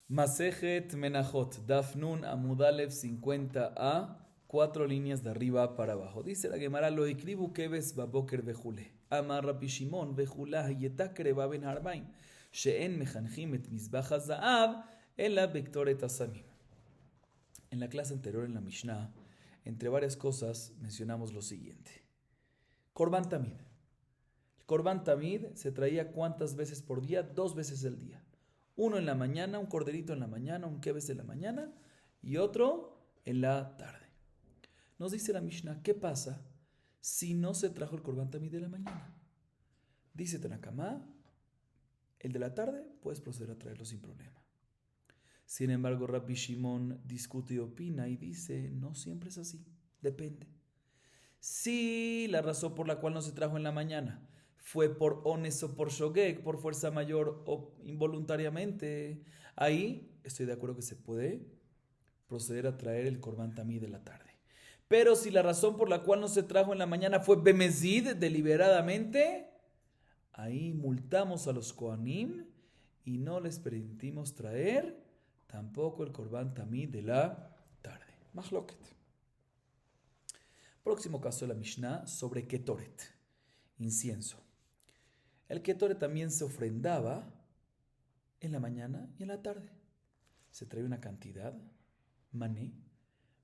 Masejet Menachot, Dafnun Amudalev 50a, 4 líneas de arriba para abajo. Dice la Gemara, lo ikribu keves baboker bejule. Amar Rabbi Shimon bejulah yetakre baben harbaim. She'en mechanjim et mizbach hazaav, ela bektoret asamim. En la clase anterior, en la Mishnah, entre varias cosas, mencionamos lo siguiente. Korban Tamid. El Korban Tamid se traía ¿cuántas veces por día? 2 veces al día. Uno en la mañana, un corderito en la mañana, un keves en la mañana y otro en la tarde. Nos dice la Mishnah, ¿qué pasa si no se trajo el Korban Tamid de la mañana? Dice Tanakama, el de la tarde puedes proceder a traerlo sin problema. Sin embargo, Rabbi Shimon discute y opina y dice, no siempre es así, depende. Si la razón por la cual no se trajo en la mañana fue por ones o por shogeg, por fuerza mayor o involuntariamente, ahí estoy de acuerdo que se puede proceder a traer el Korban Tamid de la tarde. Pero si la razón por la cual no se trajo en la mañana fue bemezid, deliberadamente, ahí multamos a los Kohanim y no les permitimos traer tampoco el Korban Tamid de la tarde. Mahloket. Próximo caso de la Mishnah sobre Ketoret, incienso. El Ketoret también se ofrendaba en la mañana y en la tarde. Se traía una cantidad, mané,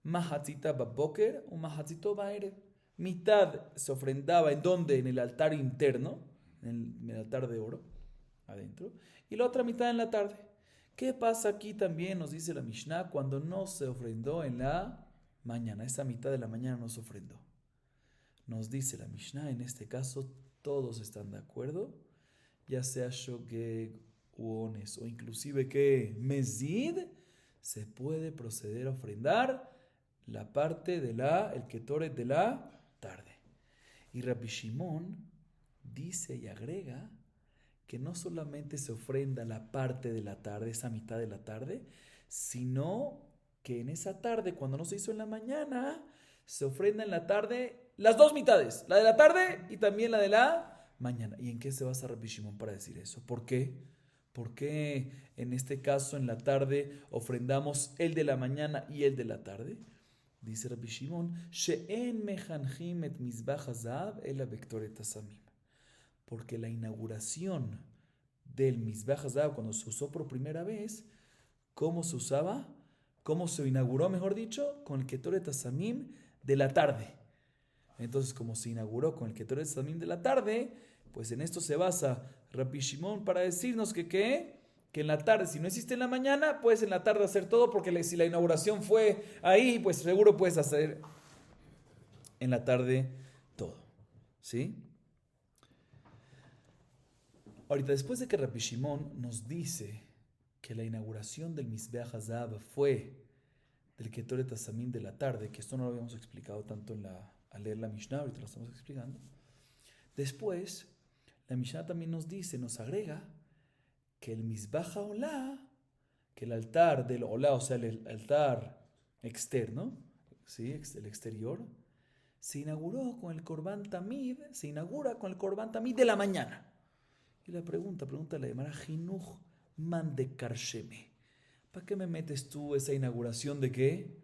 mahatzita baboker o mahatzito baerev. Mitad se ofrendaba en donde, en el altar interno, en el altar de oro, adentro, y la otra mitad en la tarde. ¿Qué pasa aquí también, nos dice la Mishnah, cuando no se ofrendó en la mañana? Esa mitad de la mañana no se ofrendó. Nos dice la Mishnah, en este caso todos están de acuerdo, ya sea shogeg u ones o inclusive que mezid, se puede proceder a ofrendar la parte de el ketoret de la tarde. Y Rabbi Shimon dice y agrega que no solamente se ofrenda la parte de la tarde, esa mitad de la tarde, sino que en esa tarde, cuando no se hizo en la mañana, se ofrenda en la tarde las 2 mitades, la de la tarde y también la de la mañana. ¿Y en qué se basa Rabbi Shimon para decir eso? ¿Por qué? ¿Por qué en este caso en la tarde ofrendamos el de la mañana y el de la tarde? Dice Rabbi Shimon, She'en mechanjim et mizbach hazav ela bektoret asamim. Porque la inauguración del Mizbech Hazav, cuando se usó por primera vez, ¿cómo se usaba? ¿Cómo se inauguró, mejor dicho? Con el Ketoret Asamim de la tarde. Entonces, como se inauguró con el Ketoret Asamim de la tarde, pues en esto se basa Rabbi Shimon para decirnos que en la tarde, si no existe en la mañana, puedes en la tarde hacer todo, porque si la inauguración fue ahí, pues seguro puedes hacer en la tarde todo. ¿Sí? Ahorita, después de que Rabbi Shimon nos dice que la inauguración del Mizbeach Hazav fue del Ketoret Asamim de la tarde, que esto no lo habíamos explicado tanto al leer la Mishnah, ahorita lo estamos explicando. Después, la Mishnah también nos dice, nos agrega, que el Mizbeach HaOlah, que el altar del Olah, o sea, el altar externo, ¿sí? El exterior, se inauguró con el Korban Tamid, se inaugura con el Korban Tamid de la mañana. Y la pregunta la Gemara, Jinuj man de karsheme. ¿Para qué me metes tú esa inauguración de qué?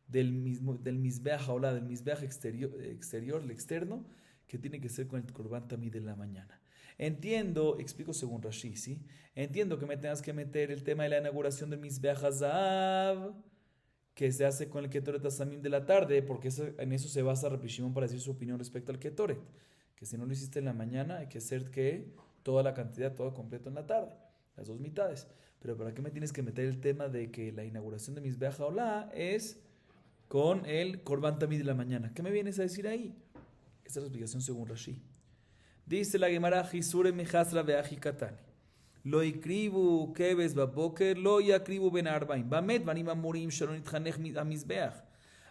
Del Mizbeach Haolah, del Mizbeach exterior, el externo, que tiene que ser con el Korban Tamid de la mañana. Entiendo, explico según Rashi, ¿sí? Entiendo que me tengas que meter el tema de la inauguración del Mizbeach Hazav, que se hace con el Ketoret Asamim de la tarde, porque en eso se basa Rabbi Shimon para decir su opinión respecto al Ketoret. Que si no lo hiciste en la mañana, hay que hacer que toda la cantidad, todo completo en la tarde, las 2 mitades. Pero ¿para qué me tienes que meter el tema de que la inauguración de Mizbeach HaOlah es con el Korban Tamid de la mañana? ¿Qué me vienes a decir ahí? Esta es la explicación según Rashi. Dice la Gemara, Jisure mechasra veaji katani. Lo ikribu keves baboker, lo yakribu ben arbaim. Bamet vanim amurim shalom nitchanech hamizbeach.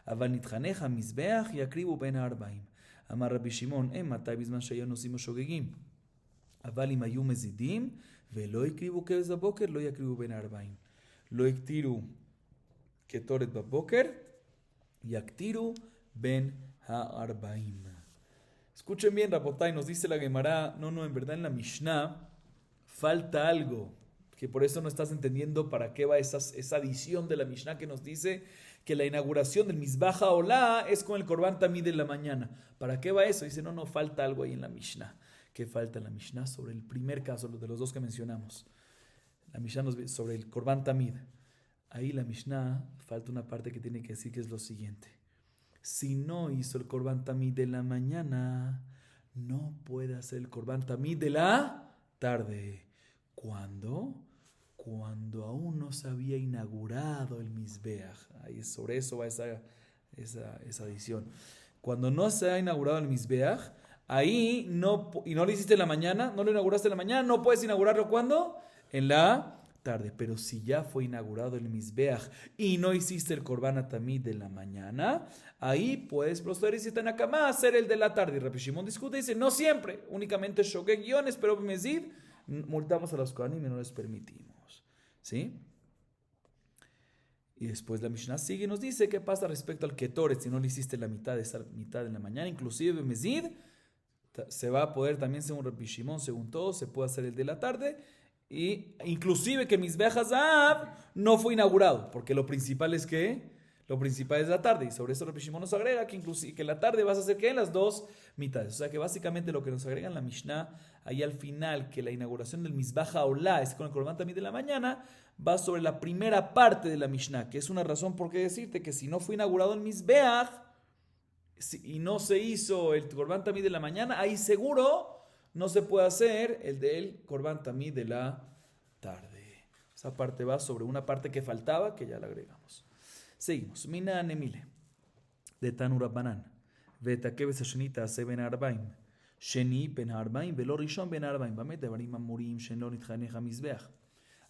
Aval nitchanech hamizbeach yakribu ben arbaim. Amar Rabbi Shimon, matai bizman shayon nosim shogegim. אבל אם היו מזידים ולא יקריבו כבש בבוקר, לא יקריבו בין 40. לא יקטירו קטורת בבוקר, יקטירו בין 40. Escuchen bien, Rapotay, nos dice la Gemara, no, en verdad en la Mishnah falta algo. que por eso no estás entendiendo para qué va esa adición de la Mishnah que nos dice que la inauguración del Mizbaj Olá es con el Korban Tamid de la mañana. ¿Para qué va eso? Dice, no, falta algo ahí en la Mishnah. ¿Qué falta en la Mishnah? Sobre el primer caso, de los dos que mencionamos. La Mishnah sobre el Korban Tamid. Ahí la Mishnah falta una parte que tiene que decir que es lo siguiente. Si no hizo el Korban Tamid de la mañana, no puede hacer el Korban Tamid de la tarde. ¿Cuándo? Cuando aún no se había inaugurado el Mizbeach. Ahí sobre eso va esa adición. Cuando no se ha inaugurado el Mizbeach, ahí no, y no lo hiciste en la mañana, no lo inauguraste en la mañana, no puedes inaugurarlo ¿cuándo? En la tarde. Pero si ya fue inaugurado el Mizbeach y no hiciste el Korban Tamid de la mañana, ahí puedes proceder y si están acá más hacer el de la tarde. Y Rabbi Shimon discute y dice, no siempre, únicamente Shogeg guiones, pero Mezid, multamos a los Kohanim y no les permitimos. ¿Sí? Y después la Mishnah sigue y nos dice qué pasa respecto al Ketoret si no le hiciste la mitad de esa mitad en la mañana, inclusive Mezid, se va a poder también según Rabbi Shimon, según todo, se puede hacer el de la tarde y inclusive que Mizbeach Hazav no fue inaugurado, porque lo principal es que lo principal es la tarde y sobre eso Rabbi Shimon nos agrega que inclusive que la tarde vas a hacer que en las dos mitades, o sea que básicamente lo que nos agrega en la Mishnah ahí al final que la inauguración del Mizbaj Olá es con el Korban Tamid de la mañana va sobre la primera parte de la Mishnah, que es una razón por qué decirte que si no fue inaugurado el Mizbeach y no se hizo el Korban Tamid de la mañana, ahí seguro no se puede hacer el del Korban Tamid de la tarde. Esa parte va sobre una parte que faltaba, que ya la agregamos. Seguimos. Mina Nemile. De Tanu Rabbanan. Vetakeves Hashanita se ben Arbaim. Sheni ben Arbaim. Velo Rishon ben Arbaim. Bamet Devarim Amurim. Shenlo Nitchanecha Mizbeach.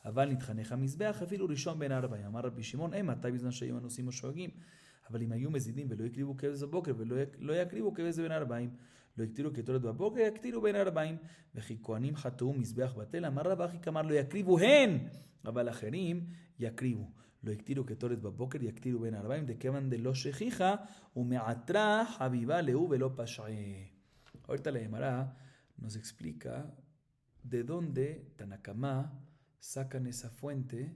אבל נתחנך המזבח אפילו ראשון בין 40. אמר רבי שמעון, מתי בזמן שהיו הנוסעים השואגים? אבל אם היו מזידים ולא יקריבו כבש בבוקר ולא יקריבו כבש בין 40, לא יקטירו קטורת בבוקר, יקטירו בין 40. וכי כהנים חטאו מזבח בטל, אמר רב אחי כמר לא יקריבו הן, אבל אחרים יקריבו. לא יקטירו קטורת בבוקר, יקטירו בין 40, דכיוון דלא שכיחה, ומעטרה חביבה להו ולא פשעה. Ahorita la Gemara nos explica de dónde Tanakama sacan esa fuente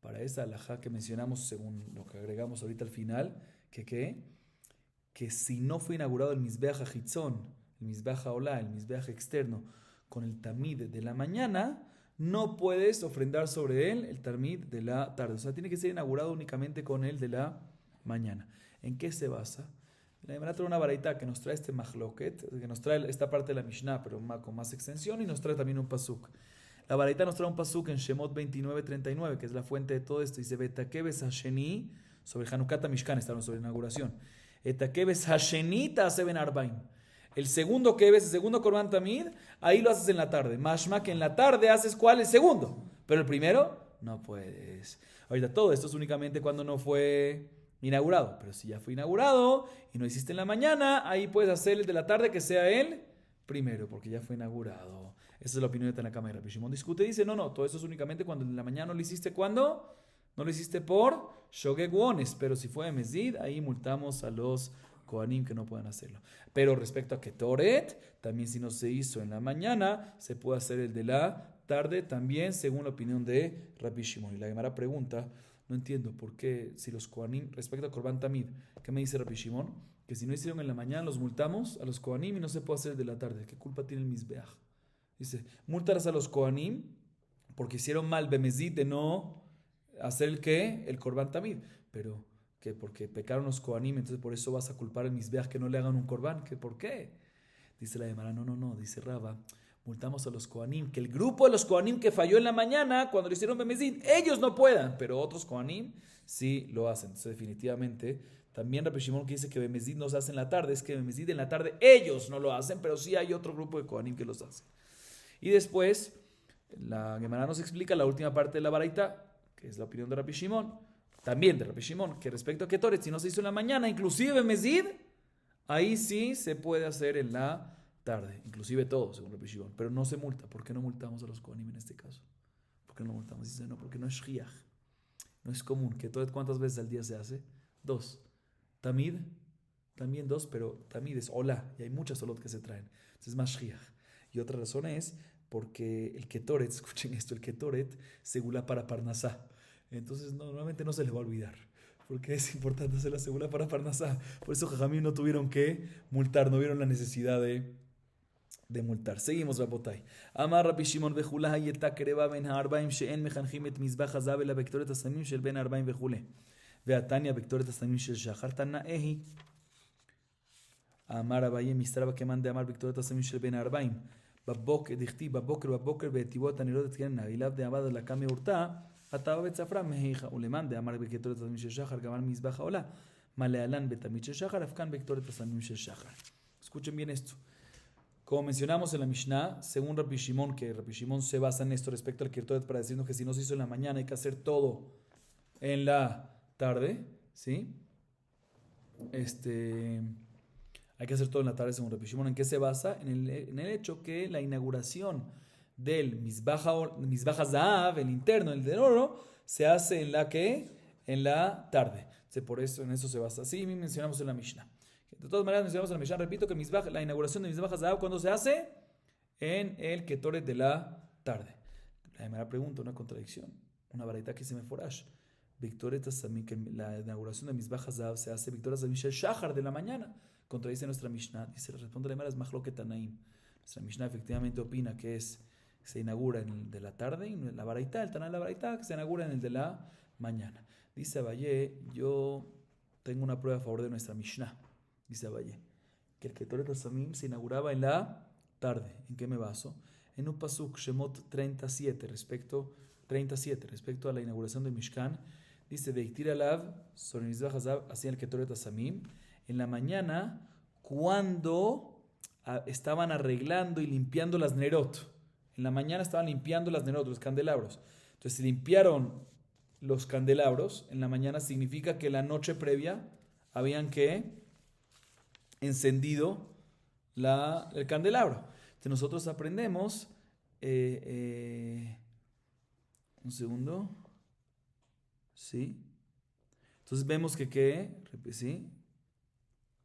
para esa alajá que mencionamos según lo que agregamos ahorita al final, que si no fue inaugurado el Mizbeach HaChitzon, el Mizbeach HaOlá, el Mizbeach externo, con el Tamid de la mañana, no puedes ofrendar sobre él el Tamid de la tarde. O sea, tiene que ser inaugurado únicamente con el de la mañana. ¿En qué se basa? La Gemara trae una baraita que nos trae este Mahloket, que nos trae esta parte de la Mishnah, pero con más extensión, y nos trae también un pasuk. La baraita nos trae un pasuk en Shemot 29:39, que es la fuente de todo esto. Dice, Betakebes Hasheni, sobre Hanukkah Mishkan, está sobre la inauguración. Betakebes Hasheni Ta'aseben Arbaim. El segundo Kebes, el segundo Korban Tamid, ahí lo haces en la tarde. Mashma, que en la tarde haces ¿cuál? El segundo. Pero el primero, no puedes. Ahorita todo esto es únicamente cuando no fue inaugurado. Pero si ya fue inaugurado y no hiciste en la mañana, ahí puedes hacer el de la tarde que sea el primero, porque ya fue inaugurado. Esa es la opinión de Tanakama y Rabbi Shimon discute y dice, no, todo eso es únicamente cuando en la mañana no lo hiciste. ¿Cuándo? No lo hiciste por Shogeg Wones, pero si fue Mezid, ahí multamos a los Kohanim que no puedan hacerlo. Pero respecto a Ketoret, también si no se hizo en la mañana, se puede hacer el de la tarde, también según la opinión de Rabbi Shimon. Y la Gemara pregunta, no entiendo por qué, si los Kohanim, respecto a Korban Tamid, ¿qué me dice Rabbi Shimon? Que si no hicieron en la mañana, los multamos a los Kohanim y no se puede hacer el de la tarde. ¿Qué culpa tiene el Mizbeach? Dice, multarás a los Kohanim porque hicieron mal Bemezid de no hacer el ¿qué? El Korban Tamid. Pero, ¿qué? Porque pecaron los Kohanim, entonces por eso vas a culpar al Mizbeach que no le hagan un Korban. ¿Qué? ¿Por qué? Dice la Gemara, no, dice Raba, multamos a los Kohanim, que el grupo de los Kohanim que falló en la mañana, cuando lo hicieron Bemezid, ellos no puedan, pero otros Kohanim sí lo hacen. Entonces definitivamente, también Rabbi Shimon que dice que Bemezid no se hace en la tarde, es que Bemezid en la tarde ellos no lo hacen, pero sí hay otro grupo de Kohanim que los hace. Y después, la Gemara nos explica la última parte de la baraita, que es la opinión de Rabbi Shimon, también de Rabbi Shimon, que respecto a Ketoret, si no se hizo en la mañana, inclusive Bemezid, ahí sí se puede hacer en la tarde, inclusive todo, según Rabbi Shimon, pero no se multa. ¿Por qué no multamos a los Kohanim en este caso? ¿Por qué no multamos? Dice, no, porque no es shriach, no es común. Ketoret, ¿cuántas veces al día se hace? 2. Tamid, también 2, pero Tamid es Olá, y hay muchas Olot que se traen, entonces es más shriach. Y otra razón es porque el Ketoret, escuchen esto, el Ketoret segula para Parnasá. Entonces normalmente no se les va a olvidar, porque es importante hacer la segula para Parnasá. Por eso Jajamim no tuvieron que multar, no vieron la necesidad de multar. Seguimos, Rabotai. Amar Rabbi Shimon vejula hayeta kereva ben ha'arbaim she'en mechanchim et mizbach hazav ela bektoret hasamim shel ben ha'arbaim vejule. Ve'atanya bektoret hasamim shel shachar tanaehi. Amar Abaye misraba que mande amar bektoret hasamim shel ben ha'arbaim. בבוקר, דכתיב בבוקר בטיבות הנרות התקנן נעיליו דעבד על הקמי הורתה, התאווה בצפרה מהיכה, ולמאן דאמר בקטורת הסמים של שחר, גם על מזבח העולה, מה להלן בתמיד של שחר, אף כאן בקטורת הסמים של שחר. Escuchen bien esto. Como mencionamos en la Mishnah, según Rabbi Shimon, que Rabbi Shimon se basa en esto respecto al Ketoret para decirnos que si no se hizo en la mañana hay que hacer todo en la tarde, ¿sí? Hay que hacer todo en la tarde según Rabbi Shimon. ¿En qué se basa? En el hecho que la inauguración del Mizbach HaZahav, el interno, el de oro, se hace en la ¿qué? En la tarde. Entonces, por eso, en eso se basa. Así mencionamos en la Mishnah. De todas maneras, mencionamos en la Mishnah, repito, que la inauguración del Mizbach HaZahav, ¿cuándo se hace? En el Ketoret de la tarde. La primera pregunta, una contradicción. Una baraita que se me forash. Victoret Hasamim, que la inauguración del Mizbach HaZahav se hace Victoret Hasamim Shel Shachar de la mañana. Contradice nuestra Mishnah, dice, responde la Gemara, es Mahloket Tanaim. Nuestra Mishnah efectivamente opina que se inaugura en el de la tarde, y en la Baraita, el Taná de la Baraita, que se inaugura en el de la mañana. Dice Abaye, yo tengo una prueba a favor de nuestra Mishnah. Dice Abaye, que el Ketoret Hasamim se inauguraba en la tarde. ¿En qué me baso? En un pasuk, Shemot 37, respecto a la inauguración del Mishkan, dice, Deiktir Alav, sobre Mizbach HaZahav, hacía el Ketoret Hasamim, en la mañana, cuando estaban arreglando y limpiando las nerot. En la mañana estaban limpiando las nerot, los candelabros. Entonces, si limpiaron los candelabros, en la mañana significa que la noche previa habían encendido el candelabro. Entonces, nosotros aprendemos, un segundo, ¿sí? Entonces, vemos ¿sí?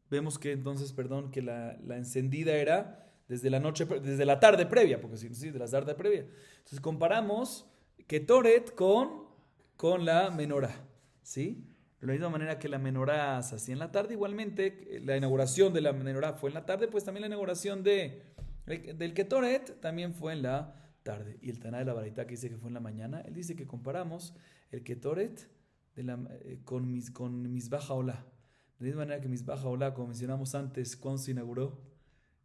Vemos que entonces, que la encendida era desde la tarde previa, porque sí, de la tarde previa. Entonces comparamos Ketoret con la menorá, ¿sí? De la misma manera que la menorá se hacía en la tarde, igualmente la inauguración de la menorá fue en la tarde, pues también la inauguración del Ketoret también fue en la tarde. Y el Taná de la Baraita que dice que fue en la mañana, él dice que comparamos el Ketoret con Mizbach HaOlah. De la misma manera que Mizbach HaOlah, como mencionamos antes, cuando se inauguró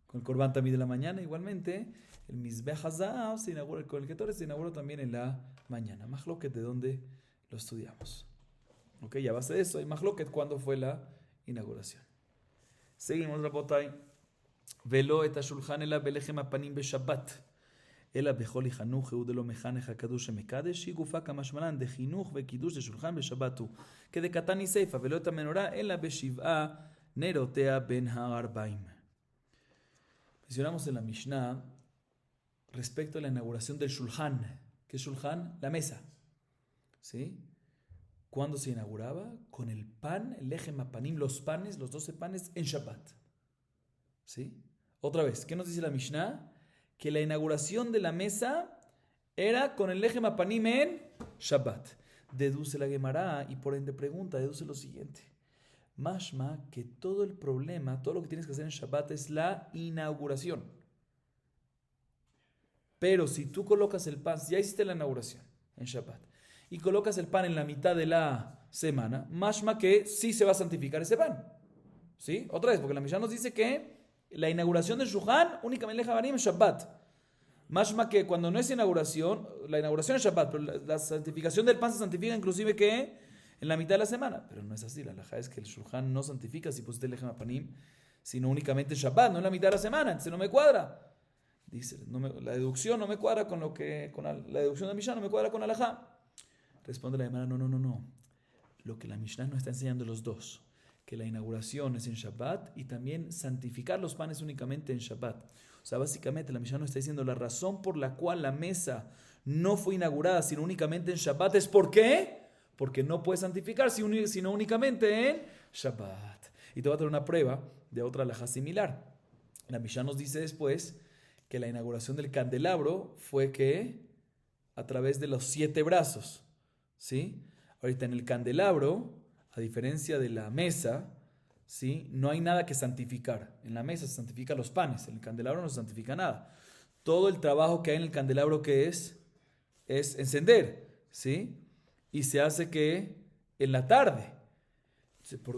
con el Korban Tamid de la mañana, igualmente el Mizbech HaZahav se inauguró, con el Ketoret se inauguró también en la mañana. Mahloket, ¿de dónde lo estudiamos? Ok, y a base de eso hay Mahloket, ¿cuándo fue la inauguración? Seguimos, Rabotai. Velo et hashulchan ela belechem apanim beshabbat. Ela bechol hichanuch de lo mechanech hakadosh mekadesh y gufa kamashmalan de chinuch vekidush de shulchan beshabbatu. Que de katani seifa velo et menorá ela beshiv'a nerotea ben ha'arbaim. Mencionamos en la Mishnah respecto a la inauguración del shulchan. ¿Qué es shulchan? La mesa. ¿Sí? ¿Cuándo se inauguraba? Con el pan, el lechem apanim, los panes, los 12 panes en Shabbat. ¿Sí? Otra vez, ¿qué nos dice la Mishnah? Que la inauguración de la mesa era con el lechem apanim en Shabbat. Deduce la Gemara y por ende pregunta, deduce lo siguiente. Mashma, que todo el problema, todo lo que tienes que hacer en Shabbat es la inauguración. Pero si tú colocas el pan, ya hiciste la inauguración en Shabbat, y colocas el pan en la mitad de la semana, mashma que sí se va a santificar ese pan. ¿Sí? Otra vez, porque la Mishnah nos dice que la inauguración del Shulchan únicamente en Shabbat. Mashma que cuando no es inauguración, la inauguración es Shabbat, pero la santificación del pan se santifica inclusive que en la mitad de la semana. Pero no es así, la halajá es que el Shulchan no santifica si pusiste el lechem apanim, sino únicamente en Shabbat, no en la mitad de la semana, entonces no me cuadra. Dice, la deducción no me cuadra con la deducción de Mishnah no me cuadra con la halajá. Responde la Gemara, no. Lo que la Mishnah nos está enseñando los dos, que la inauguración es en Shabbat y también santificar los panes únicamente en Shabbat. O sea, básicamente la Mishnah nos está diciendo la razón por la cual la mesa no fue inaugurada sino únicamente en Shabbat es ¿por qué? Porque no puede santificar sino únicamente en Shabbat. Y te voy a traer una prueba de otra halajá similar. La Mishnah nos dice después que la inauguración del candelabro fue que a través de los 7 brazos, ¿sí? Ahorita en el candelabro, a diferencia de la mesa, ¿sí? No hay nada que santificar. En la mesa se santifican los panes, en el candelabro no se santifica nada. Todo el trabajo que hay en el candelabro, ¿qué es? Es encender, ¿sí? Y se hace que en la tarde.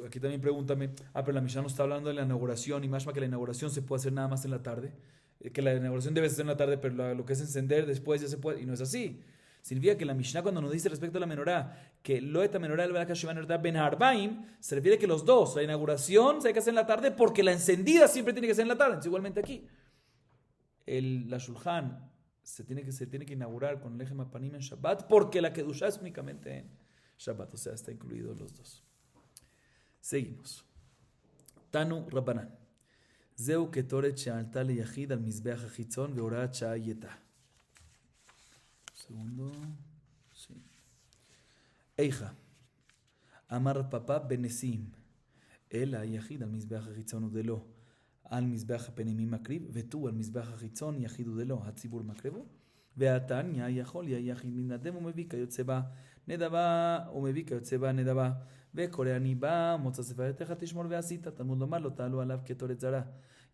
Aquí también pregúntame, pero la Mishnah no está hablando de la inauguración y más que la inauguración se puede hacer nada más en la tarde. Que la inauguración debe ser en la tarde, pero lo que es encender después ya se puede, y no es así. Significa que la Mishnah cuando nos dice respecto a la menorá, que loeta menorá el ben harbaim, se refiere que los dos, la inauguración se hay que hacer en la tarde porque la encendida siempre tiene que ser en la tarde. Entonces, igualmente aquí, la shulchan se tiene que inaugurar con el eje mapanim en Shabbat porque la kedusha es únicamente en Shabbat, o sea, está incluido los dos. Seguimos. Tanu Rabbanan. Zeu ketoret she'alta leyachid al mizbeach hachitzon veorat sha'ayeta. Segundo. Sí. Eija. Amar papá benesim. El ayachid al mizbeach hachitzon udelo. Al mizbeach hapenimim makriv. Vetu al mizbeach hachitzon yachid udelo. Hatzibur makrevo. Veatan ya yachol ya yachid minadem umevi kayotze ba נדבה ומביא כיוצא בה נדבה וקורא אני בא מוצא ספרתך תשמור ועשית תלמוד לומר לא תעלו עליו כתורת זרה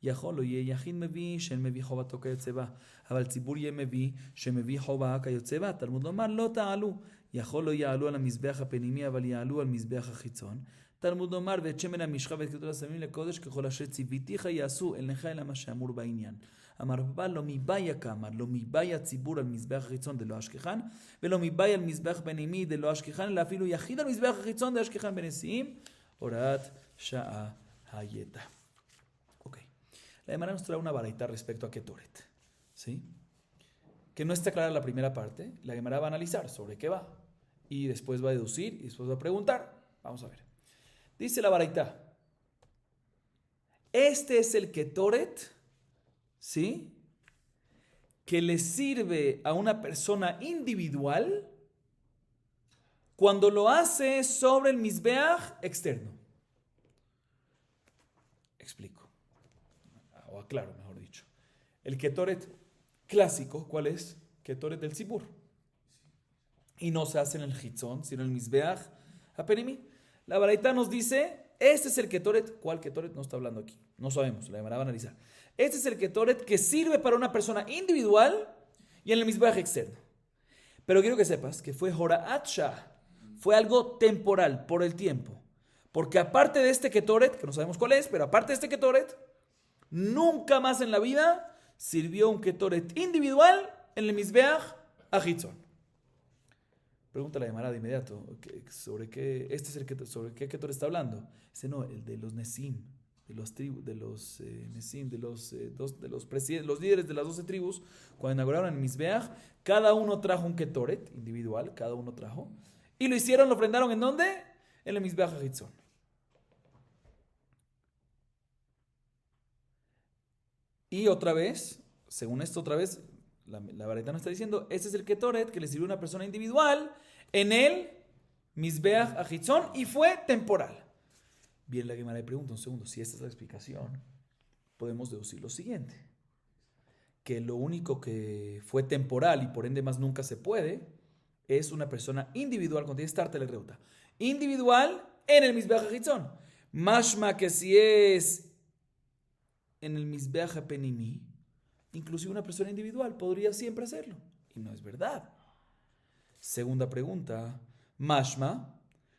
יכול לא יהיה יחיד מביא שאין מביא חובתו כיוצא בה אבל ציבור יהיה מביא שמביא חובה כיוצא בה תלמוד לומר לא תעלו יכול לא יעלו על המזבח הפנימי אבל יעלו על מזבח החיצון תלמוד לומר ואת שמן המשחה ואת כתות הסמים לקודש ככל אשר ציוויתיך יעשו אל נכה אלא מה שאמור בעניין אמר רבא לא מביה כאמר לא מביה ציבור על מזבח החיצון דלא אשכחן ולא מביה על מזבח פנימי דלא אשכחן אלא אפילו יחיד על מזבח החיצון דלא אשכחן בנשיאים הוראת שעה הייתה. Ok. La Gemara nos trae una baraita respecto a Ketoret, ¿sí? Que no está clara la primera parte. La Gemara va a analizar sobre qué va y después va a deducir y después va a preguntar. Vamos a ver. Dice la baraita. Este es el Ketoret, ¿sí? Que le sirve a una persona individual cuando lo hace sobre el Mizbeach externo. Explico. O aclaro, mejor dicho. El Ketoret clásico, ¿cuál es? Ketoret del Tzibur. Y no se hace en el Hitzón, sino en el Mizbeach Hapenimi. La baraita nos dice, este es el Ketoret. ¿Cuál Ketoret? No está hablando aquí. No sabemos, la Gemara va a analizar. Este es el Ketoret que sirve para una persona individual y en el Mizbeach externo. Pero quiero que sepas que fue Horaat Shah. Fue algo temporal, por el tiempo. Porque aparte de este Ketoret, que no sabemos cuál es, pero aparte de este Ketoret, nunca más en la vida sirvió un Ketoret individual en el Mizbeach Hachitzon. Pregunta la Gemara de inmediato, ¿sobre qué Ketoret está hablando? Dice, no, el de los Nesim, de los Nesim, los líderes de las 12 tribus, cuando inauguraron el Mizbeach, cada uno trajo un Ketoret individual, cada uno trajo, y lo hicieron, lo ofrendaron ¿en dónde? En el Mizbeach Hachitzon. Y otra vez, según esto otra vez, la baraita nos está diciendo, este es el Ketoret que le sirvió a una persona individual en el Mizbeach Hachitzon y fue temporal. Bien, la Gemara le pregunta un segundo, si esta es la explicación, podemos deducir lo siguiente, que lo único que fue temporal y por ende más nunca se puede, es una persona individual, cuando tiene Star Telereuta, individual en el Mizbeach Hachitzon. Mashma que si es en el Mizbeach Hapenimi, inclusive una persona individual podría siempre hacerlo. Y no es verdad. Segunda pregunta. Mashma,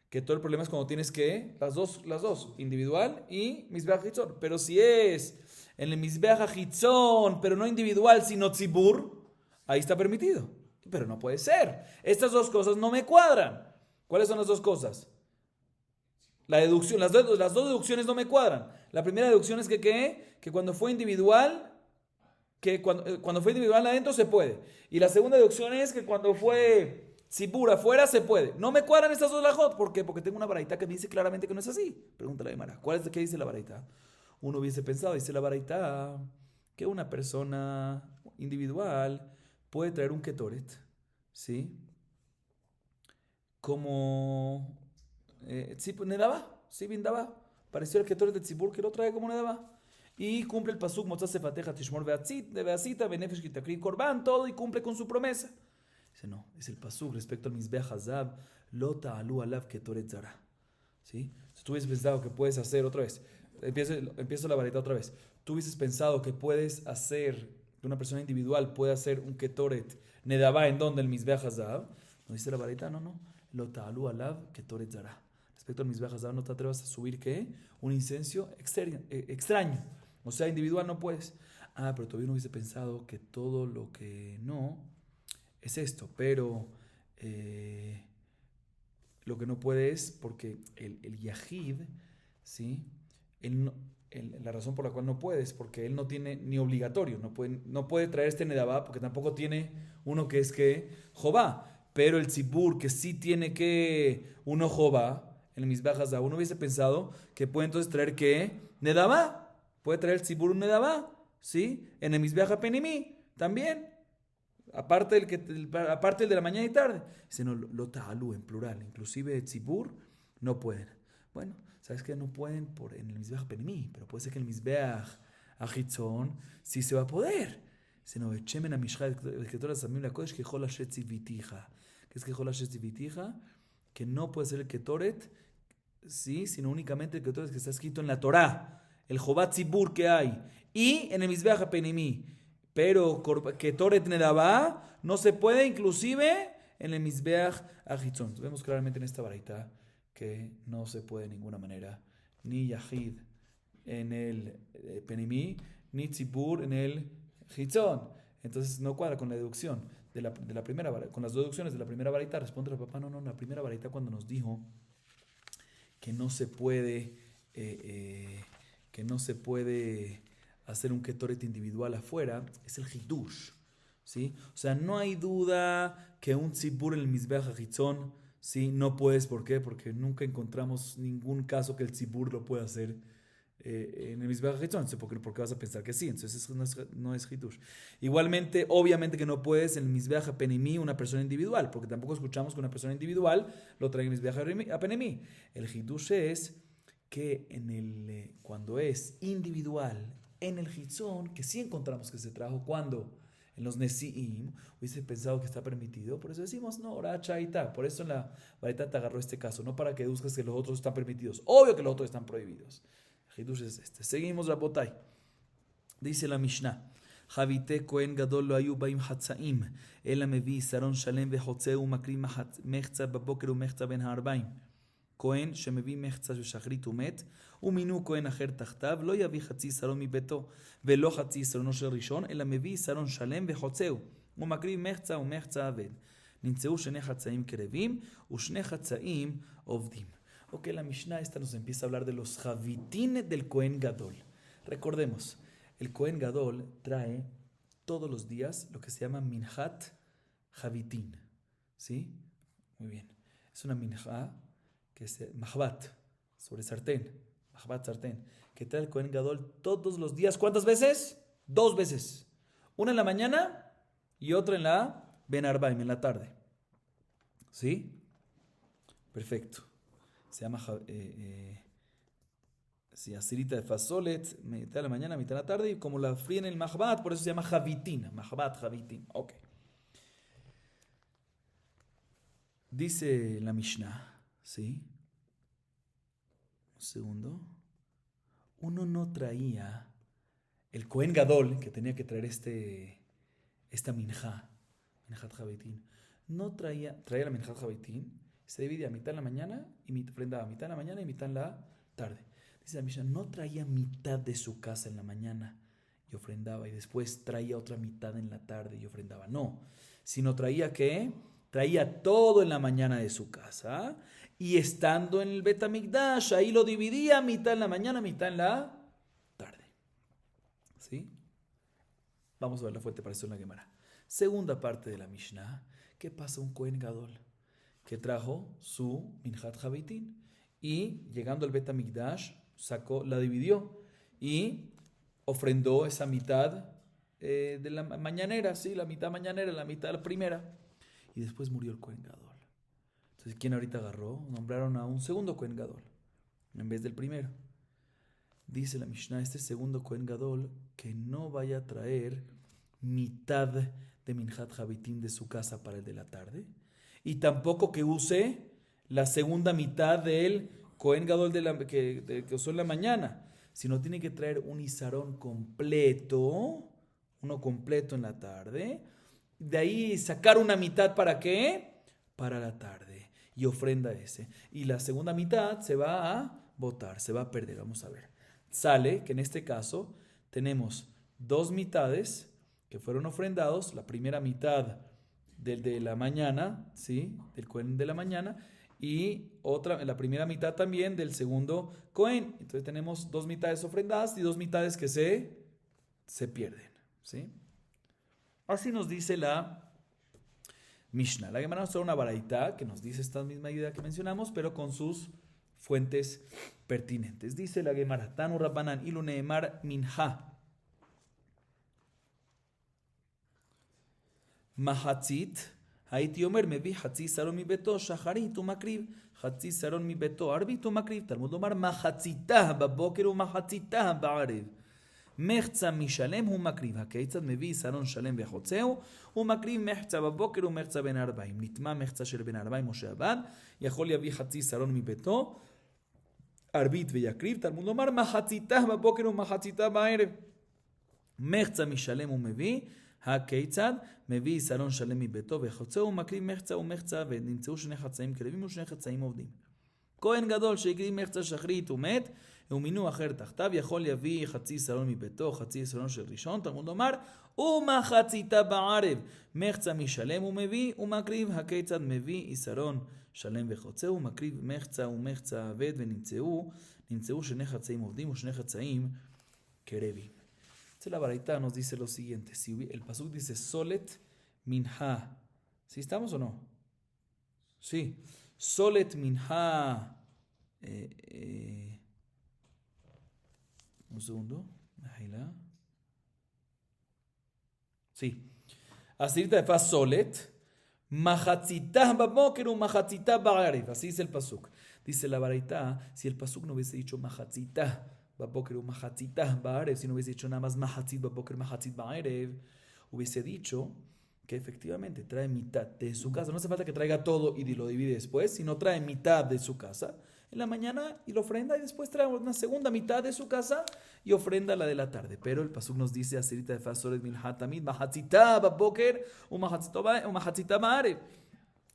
que todo el problema es cuando tienes que, las dos, individual y Mizbeach Hachitzon. Pero si es en el Mizbeach Hachitzon, pero no individual, sino tzibur, ahí está permitido. Pero no puede ser. Estas dos cosas no me cuadran. ¿Cuáles son las dos cosas? La deducción, las dos deducciones no me cuadran. La primera deducción es que cuando fue individual, que cuando fue individual adentro se puede. Y la segunda deducción es que cuando fue tzibur afuera se puede. No me cuadran estas dos lajot. ¿Por qué? Porque tengo una baraita que me dice claramente que no es así. Pregúntale a Gemara. ¿Qué dice la baraita? Uno hubiese pensado, dice la baraita, que una persona individual puede traer un Ketoret, ¿sí? Como Nedaba, sí, Bindaba. Pareció el Ketoret de Tzibur que lo trae como Nedaba. y cumple el pasuk motzah sefateja tishmor veasita benefesh kitakri korban, todo, y cumple con su promesa. Dice, no, es el pasuk respecto al Mizbeach Hazab, lo ta'alu alav ketoret zara. ¿Sí? Si tú hubieses pensado que puedes hacer, otra vez, empiezo la varita otra vez. Tú hubieses pensado que puedes hacer, que una persona individual puede hacer un ketoret nedabá, ¿en donde el Mizbeach Hazab? No dice la varita, no. Lo ta'alu alav ketoret zara. Respecto al Mizbeach Hazab, no te atrevas a subir, ¿qué? Un incienso extraño. O sea, individual no puedes. Pero todavía no hubiese pensado que todo lo que no es esto, pero lo que no puede es porque el yahid, ¿sí? La razón por la cual no puede es porque él no tiene ni obligatorio, no puede traer este nedabá porque tampoco tiene uno que es que Jobá, pero el tzibur que sí tiene que uno Jobá, en el Mizbeach Hazab, uno hubiese pensado que puede entonces traer que nedabá, puede traer el tzibur un nedabá, ¿sí? En el Mizbeach HaPenimí también. Aparte el de la mañana y tarde. Dice, no, lo ta'alu en plural. Inclusive tzibur no pueden. Bueno, ¿sabes qué? No pueden en el Mizbeach Penimí, pero puede ser que en el Mizbeach Achitzon sí se va a poder. Dice, no, echemen a mishcha el ketoret samim la kodesh que jol hashet tzivitija. ¿Qué es que jol hashet tzivitija? Que no puede ser el ketoret, sí, sino únicamente el ketoret que está escrito en la Torá. El jobat tzibur que hay. Y en el Mizbeach Penimí. Pero Ketoret Nedabá no se puede, inclusive en el Mizbeach Achitzon. Vemos claramente en esta baraita que no se puede de ninguna manera ni Yahid en el Penimí, ni Tzibur en el Chitzon. Entonces no cuadra con la deducción de la primera baraita, con las deducciones de la primera baraita. Responde el papá, no, la primera baraita cuando nos dijo que no se puede hacer un ketoret individual afuera, es el hidush, ¿sí? O sea, no hay duda que un tzibur en el Mizbeach HaChitzon, ¿sí? No puedes, ¿por qué? Porque nunca encontramos ningún caso que el tzibur lo pueda hacer en el Mizbeach HaChitzon. Entonces, ¿por qué vas a pensar que sí? Entonces, eso no es hidush. Igualmente, obviamente que no puedes en el Mizbeach HaPenimí una persona individual, porque tampoco escuchamos que una persona individual lo traiga en el Mizbeach HaPenimí. El hidush es que cuando es individual, en el Hitzón, que sí encontramos que se trajo cuando en los Nesi'im, hubiese pensado que está permitido, por eso decimos, no, Oracha y tal. Por eso en la varita te agarró este caso, no para que deduzcas que los otros están permitidos. Obvio que los otros están prohibidos. El Hidush es este. Seguimos la botay. Dice la Mishnah. Javite Kohen Gadol lo ayu baim hatzaim, ela mevi saron shalem vehotzeu makri mechza baboker umechza ben ha'arbaim. כהן שמביא מחצה של שחרית ומת, ומינו כהן אחר תחתיו, לא יביא חצי שרון מביתו, ולא חצי שרונו של ראשון, אלא מביא שרון שלם וחוצהו, ומקריב מחצה ומחצה אבד. נמצאו שני חצאים קרבים, ושני חצאים עובדים. Ok, la Mishnah esta nos empieza a hablar de los javitín del Kohen Gadol. Recordemos, el Kohen Gadol trae todos los días lo que se llama minhat javitín. ¿Sí? Muy bien. Es una minha que es mahbat, sobre sartén, mahbat sartén, que trae el Kohen Gadol todos los días. ¿Cuántas veces? 2 veces. Una en la mañana y otra en la Ben Arbaim, en la tarde. ¿Sí? Perfecto. Se llama asirita de fasolet, mitad de la mañana, mitad de la tarde, y como la fríen en el mahbat, por eso se llama javitín. Mahbat, javitín. Ok. Dice la Mishnah, ¿sí? Un segundo. Uno no traía el Kohen Gadol, que tenía que traer esta minjá, minjat javitín. No traía la minjat javitín, se divide a mitad en la mañana y ofrendaba mitad en la mañana y mitad en la tarde. Dice la Mishnah, no traía mitad de su casa en la mañana y ofrendaba, y después traía otra mitad en la tarde y ofrendaba. No, sino traía ¿qué? Traía todo en la mañana de su casa, y estando en el Bet HaMikdash, ahí lo dividía, mitad en la mañana, mitad en la tarde. ¿Sí? Vamos a ver la fuente para eso en la Gemara. Segunda parte de la Mishnah. ¿Qué pasa un Kohen Gadol que trajo su Minjat Javitín? Y llegando al Bet HaMikdash, la dividió y ofrendó esa mitad de la mañanera, ¿sí? La mitad mañanera, la mitad de la primera. Y después murió el Kohen Gadol. Entonces, ¿quién ahorita agarró? Nombraron a un segundo Kohen Gadol en vez del primero. Dice la Mishnah, este segundo Kohen Gadol, que no vaya a traer mitad de Minhat Habitim de su casa para el de la tarde, y tampoco que use la segunda mitad del Kohen Gadol que usó en la mañana, sino tiene que traer un Isarón completo, uno completo en la tarde, de ahí sacar una mitad ¿para qué? Para la tarde, y ofrenda ese. Y la segunda mitad se va a botar, se va a perder, vamos a ver. Sale que en este caso tenemos dos mitades que fueron ofrendados, la primera mitad del de la mañana, ¿sí? Del Cohen de la mañana, y la primera mitad también del segundo Cohen. Entonces tenemos dos mitades ofrendadas y dos mitades que se pierden, ¿sí? Así nos dice la Mishnah. La Gemara nos trae una baraita que nos dice esta misma idea que mencionamos, pero con sus fuentes pertinentes. Dice la Gemara, Tanu Rabbanan ilu neemar minha mahatzit, הייתי אומר, מביא חצי שרון מביתו שחרית ומקריב, חצי שרון מביתו ערבית ומקריב. תלמוד לומר, מחציתה בבוקר ומחציתה בערב. מחצה משלם הוא מקריב. הכיצד מביא שרון שלם וחוצהו, הוא מקריב מחצה בבוקר ומחצה בין הארבעים. נטמע מחצה של בין הארבעים או שעבד, יכול להביא חצי שרון מביתו, ערבית ויקריב. תלמוד לומר, מחציתה בבוקר ומחציתה בערב. מחצה משלם הוא מביא, הכיצד מביא שרון שלם מביתו וחוצהו ומקריב מחצה ומחצה ונמצאו שני חצאים קרבים ושני חצאים עובדים. כהן גדול שהקריב מחצה שחרית ומת ומינו אחר תחתיו יכול יביא חצי שרון מביתו חצי שרון של ראשון. תלמוד לומר ומחציתה בערב מחצה משלם ומביא ומקריב. הכיצד מביא שרון שלם וחוצהו ומקריב מחצה ומחצה עבד ונמצאו שני חצאים עובדים ושני חצאים קרבים. La baraita nos dice lo siguiente. Si el pasuk dice Solet minha. ¿Sí estamos o no? Sí. Solet minha. Un segundo. Sí. Así de fa Solet. Mahatzitah baboker u mahatzitah ba'arev. Así dice el pasuk. Dice la baraita, si el pasuk no hubiese dicho mahatzitah Baboker u mahatzitah ba'arev, si no hubiese dicho nada más mahatzit baboker mahatzit ba'arev, hubiese dicho que efectivamente trae mitad de su casa. No hace falta que traiga todo y lo divide después, sino trae mitad de su casa en la mañana y lo ofrenda y después trae una segunda mitad de su casa y ofrenda la de la tarde. Pero el pasuk nos dice asirita de fasoret min hatamid mahatzitah baboker u mahatzitah ba'arev.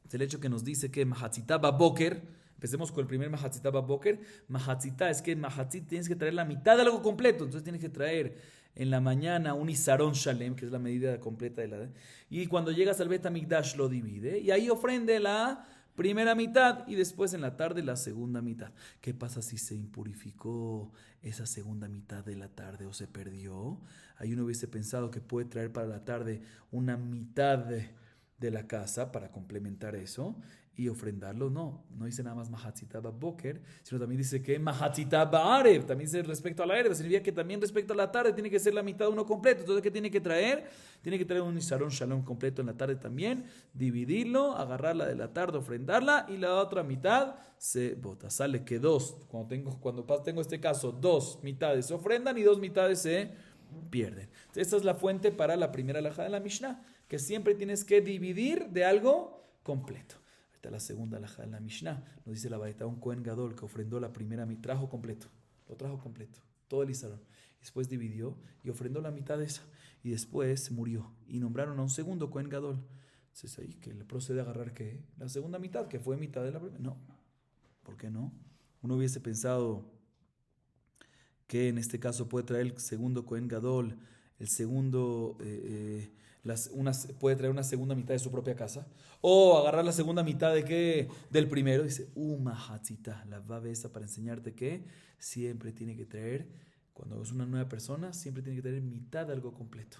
Es el hecho que nos dice que mahatzitah baboker. Empecemos con el primer mahatzitah baboker. Mahatzitah es que mahatzit tienes que traer la mitad de algo completo. Entonces tienes que traer en la mañana un isarón shalem, que es la medida completa de la... Y cuando llegas al Bet HaMikdash lo divide. Y ahí ofrende la primera mitad y después en la tarde la segunda mitad. ¿Qué pasa si se impurificó esa segunda mitad de la tarde o se perdió? Ahí uno hubiese pensado que puede traer para la tarde una mitad de la casa para complementar eso y ofrendarlo. No dice nada más mahatzitah baboker, sino también dice que mahatzitah ba'arev, también dice respecto a la erev, significa que también respecto a la tarde tiene que ser la mitad de uno completo. Entonces, ¿qué tiene que traer? Tiene que traer un isarón shalom completo en la tarde también, dividirlo, agarrarla de la tarde, ofrendarla y la otra mitad se bota. Sale que cuando tengo este caso, dos mitades se ofrendan y dos mitades se pierden. Entonces, esta es la fuente para la primera alajá de la Mishnah, que siempre tienes que dividir de algo completo. La segunda alajá de la Mishnah nos dice la baraita, un Kohen Gadol que ofrendó la primera mitad, lo trajo completo, todo el isarón. Después dividió y ofrendó la mitad de esa. Y después murió. Y nombraron a un segundo Kohen Gadol. Entonces ahí que le procede a agarrar ¿qué? La segunda mitad, que fue mitad de la primera. No. ¿Por qué no? Uno hubiese pensado que en este caso puede traer el segundo Kohen Gadol, el segundo... puede traer una segunda mitad de su propia casa o agarrar la segunda mitad del primero. Dice mahatzitah, la vav esa para enseñarte que siempre tiene que traer, cuando es una nueva persona, siempre tiene que traer mitad de algo completo,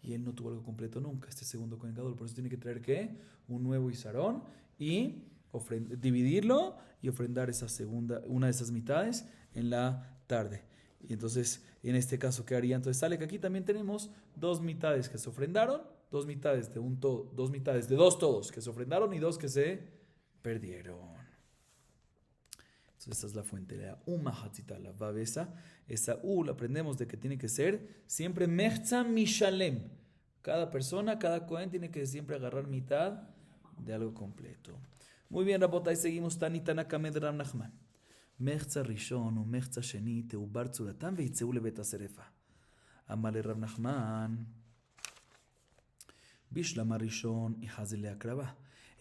y él no tuvo algo completo nunca, este segundo Kohen Gadol. Por eso tiene que traer un nuevo isarón y dividirlo y ofrendar una de esas mitades en la tarde. Y entonces, en este caso, ¿qué haría? Entonces sale que aquí también tenemos dos mitades que se ofrendaron, dos mitades de dos todos que se ofrendaron y dos que se perdieron. Entonces Entonces esa es la fuente. La mahatzita, la babesa. Esa la aprendemos de que tiene que ser siempre mechza mishalem. Cada persona, cada cohen tiene que siempre agarrar mitad de algo completo. Muy bien, Rabotay, seguimos. Tani Tanakamed Rab Nachman. Mechza rishon o mechza sheni teubar tzuratan veitzeu lebet haserefa. Amale Rab Nachman. Bishlam הראשון יחזל להקרבה,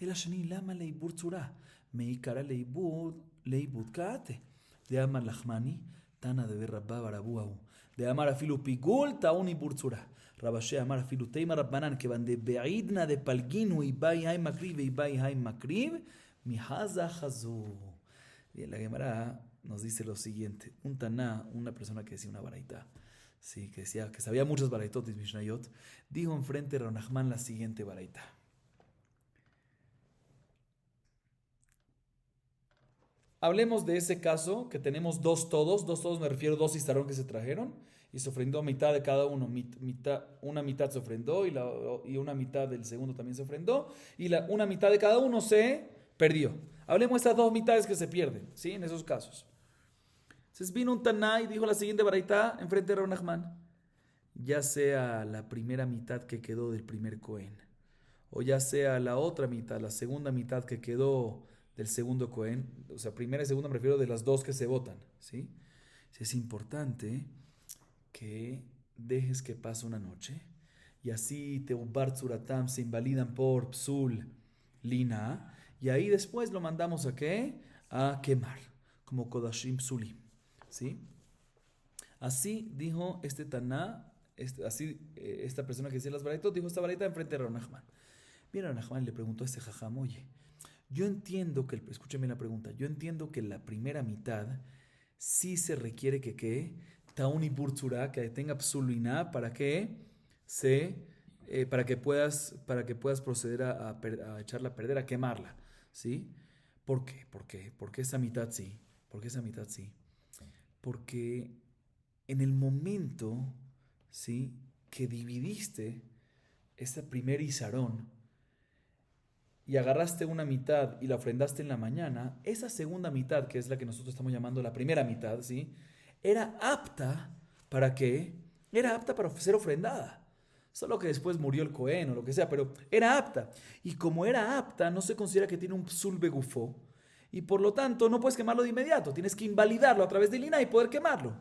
אלא שני למה לעיבור צורה? מעיקרה לעיבוד קאטה. דאמר לחמני, תנא דבר רבא ורבו ההוא. דאמר אפילו פיגול טעון עיבור צורה. רב אשר אמר אפילו תימא רבנן, כיוון דבעידנא דפלגינו איבאי היי מקריב ואיבאי היי מקריב, מחזה חזו. Bien, la Gemara nos dice lo siguiente. Un taná, una persona que decía una baraita, sí, que decía que sabía muchos baraitot y mishnayot, dijo enfrente de Rab Nachman la siguiente baraita. Hablemos de ese caso que tenemos dos todos me refiero a dos istarón que se trajeron y se ofrendó mitad de cada uno, una mitad se ofrendó y una mitad del segundo también se ofrendó y una mitad de cada uno se perdió. Hablemos de estas dos mitades que se pierden, ¿sí? En esos casos. Entonces vino un taná y dijo la siguiente baraita enfrente de Rab Nachman. Ya sea la primera mitad que quedó del primer cohen, o ya sea la otra mitad, la segunda mitad que quedó del segundo cohen, o sea, primera y segunda me refiero de las dos que se votan, ¿sí? Es importante que dejes que pase una noche y así Teubar Tzuratam se invalidan por Psul Lina y ahí después lo mandamos ¿a qué? A quemar, como Kodashim Psulim, ¿sí? Así dijo este Taná, esta persona que decía las baraitot, dijo esta baraita enfrente de Rab Nachman. Bien, Rab Nachman le preguntó a este jajam, oye, yo entiendo que, escúcheme la pregunta, yo entiendo que la primera mitad sí se requiere que ¿qué? Taun y burtzura, que tenga psuluiná para que para que puedas proceder a echarla a perder, a quemarla, ¿sí? ¿Por qué? ¿Por qué esa mitad sí? ¿Por qué esa mitad sí? Porque en el momento, ¿sí?, que dividiste ese primer isarón y agarraste una mitad y la ofrendaste en la mañana, esa segunda mitad, que es la que nosotros estamos llamando la primera mitad, ¿sí?, era apta ¿para qué? Era apta para ser ofrendada. Solo que después murió el cohen o lo que sea, pero era apta. Y como era apta, no se considera que tiene un psul begufó. Y por lo tanto, no puedes quemarlo de inmediato. Tienes que invalidarlo a través de lina y poder quemarlo.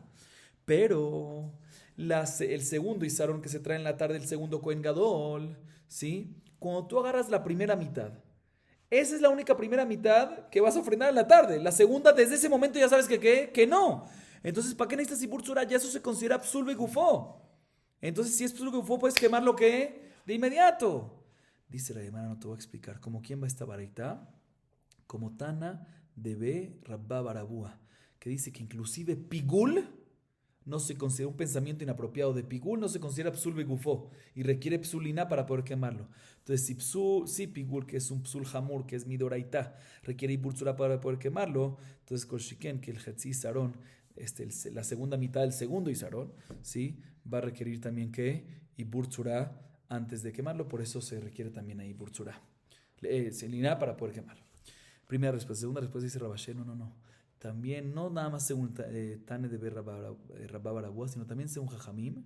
Pero el segundo isarón que se trae en la tarde, el segundo cohen gadol, ¿sí? Cuando tú agarras la primera mitad, esa es la única primera mitad que vas a ofrendar en la tarde. La segunda, desde ese momento ya sabes que no. Entonces, ¿para qué necesitas ibur tzura? Ya eso se considera psul begufó. Entonces, si es psul begufó, puedes quemarlo ¿qué? De inmediato. Dice la Gemara, no te voy a explicar. ¿Cómo quién va esta baraita? Como Tana de Rabba Barabúa, que dice que inclusive pigul no se considera un pensamiento inapropiado de pigul, no se considera psul begufó y requiere psulina para poder quemarlo. Entonces, si pigul, que es un psul hamur, que es midoraita, requiere iburtzura para poder quemarlo, entonces kolshiken, que el hetzi sarón, la segunda mitad del segundo isarón, ¿sí?, va a requerir también que iburtzura antes de quemarlo, por eso se requiere también ahí iburtzura, selina para poder quemarlo. Primera respuesta. Segunda respuesta dice Rabashé, no. También, no nada más según Tane de Rabba Barabúa, sino también según Jajamim,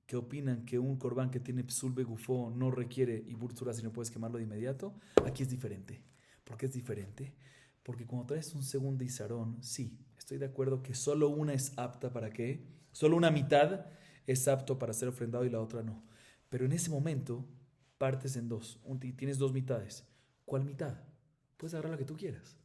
que opinan que un corbán que tiene psul begufó no requiere iburtzura si no puedes quemarlo de inmediato. Aquí es diferente. ¿Por qué es diferente? Porque cuando traes un segundo isarón, sí, estoy de acuerdo que solo una es apta para qué, solo una mitad es apto para ser ofrendado y la otra no. Pero en ese momento partes en dos, tienes dos mitades. ¿Cuál mitad? Puedes agarrar la que tú quieras.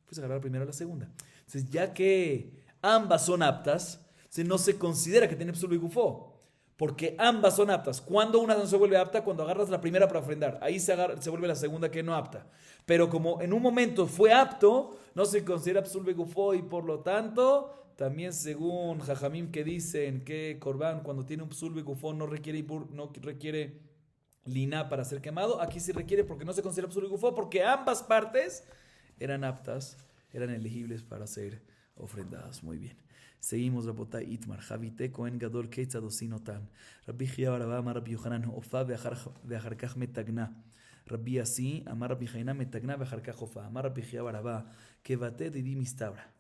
Puedes agarrar la primera o la segunda. Entonces, ya que ambas son aptas, no se considera que tiene psul begufó. Porque ambas son aptas. ¿Cuándo una no se vuelve apta? Cuando agarras la primera para ofrendar. Ahí se vuelve la segunda que no apta. Pero como en un momento fue apto, no se considera psul begufó y por lo tanto, también según Jajamim que dicen que Corbán cuando tiene un psul begufó no requiere lina para ser quemado. Aquí sí requiere porque no se considera psul begufó, porque ambas partes eran aptas, eran elegibles para ser ofrendadas. Muy bien. Seguimos, Rabotay Itmar. Javite Kohen Gadol Keitzad Osinotan. Rabbi Chia Barabá Amar Rabbi Yohanan Ofa Veacharkach Metagna. Rabbi así, Amar Rabbi Jaina metagna bejarka jofa. Amar Rabbi Jia barabá, que bate didi mistabra.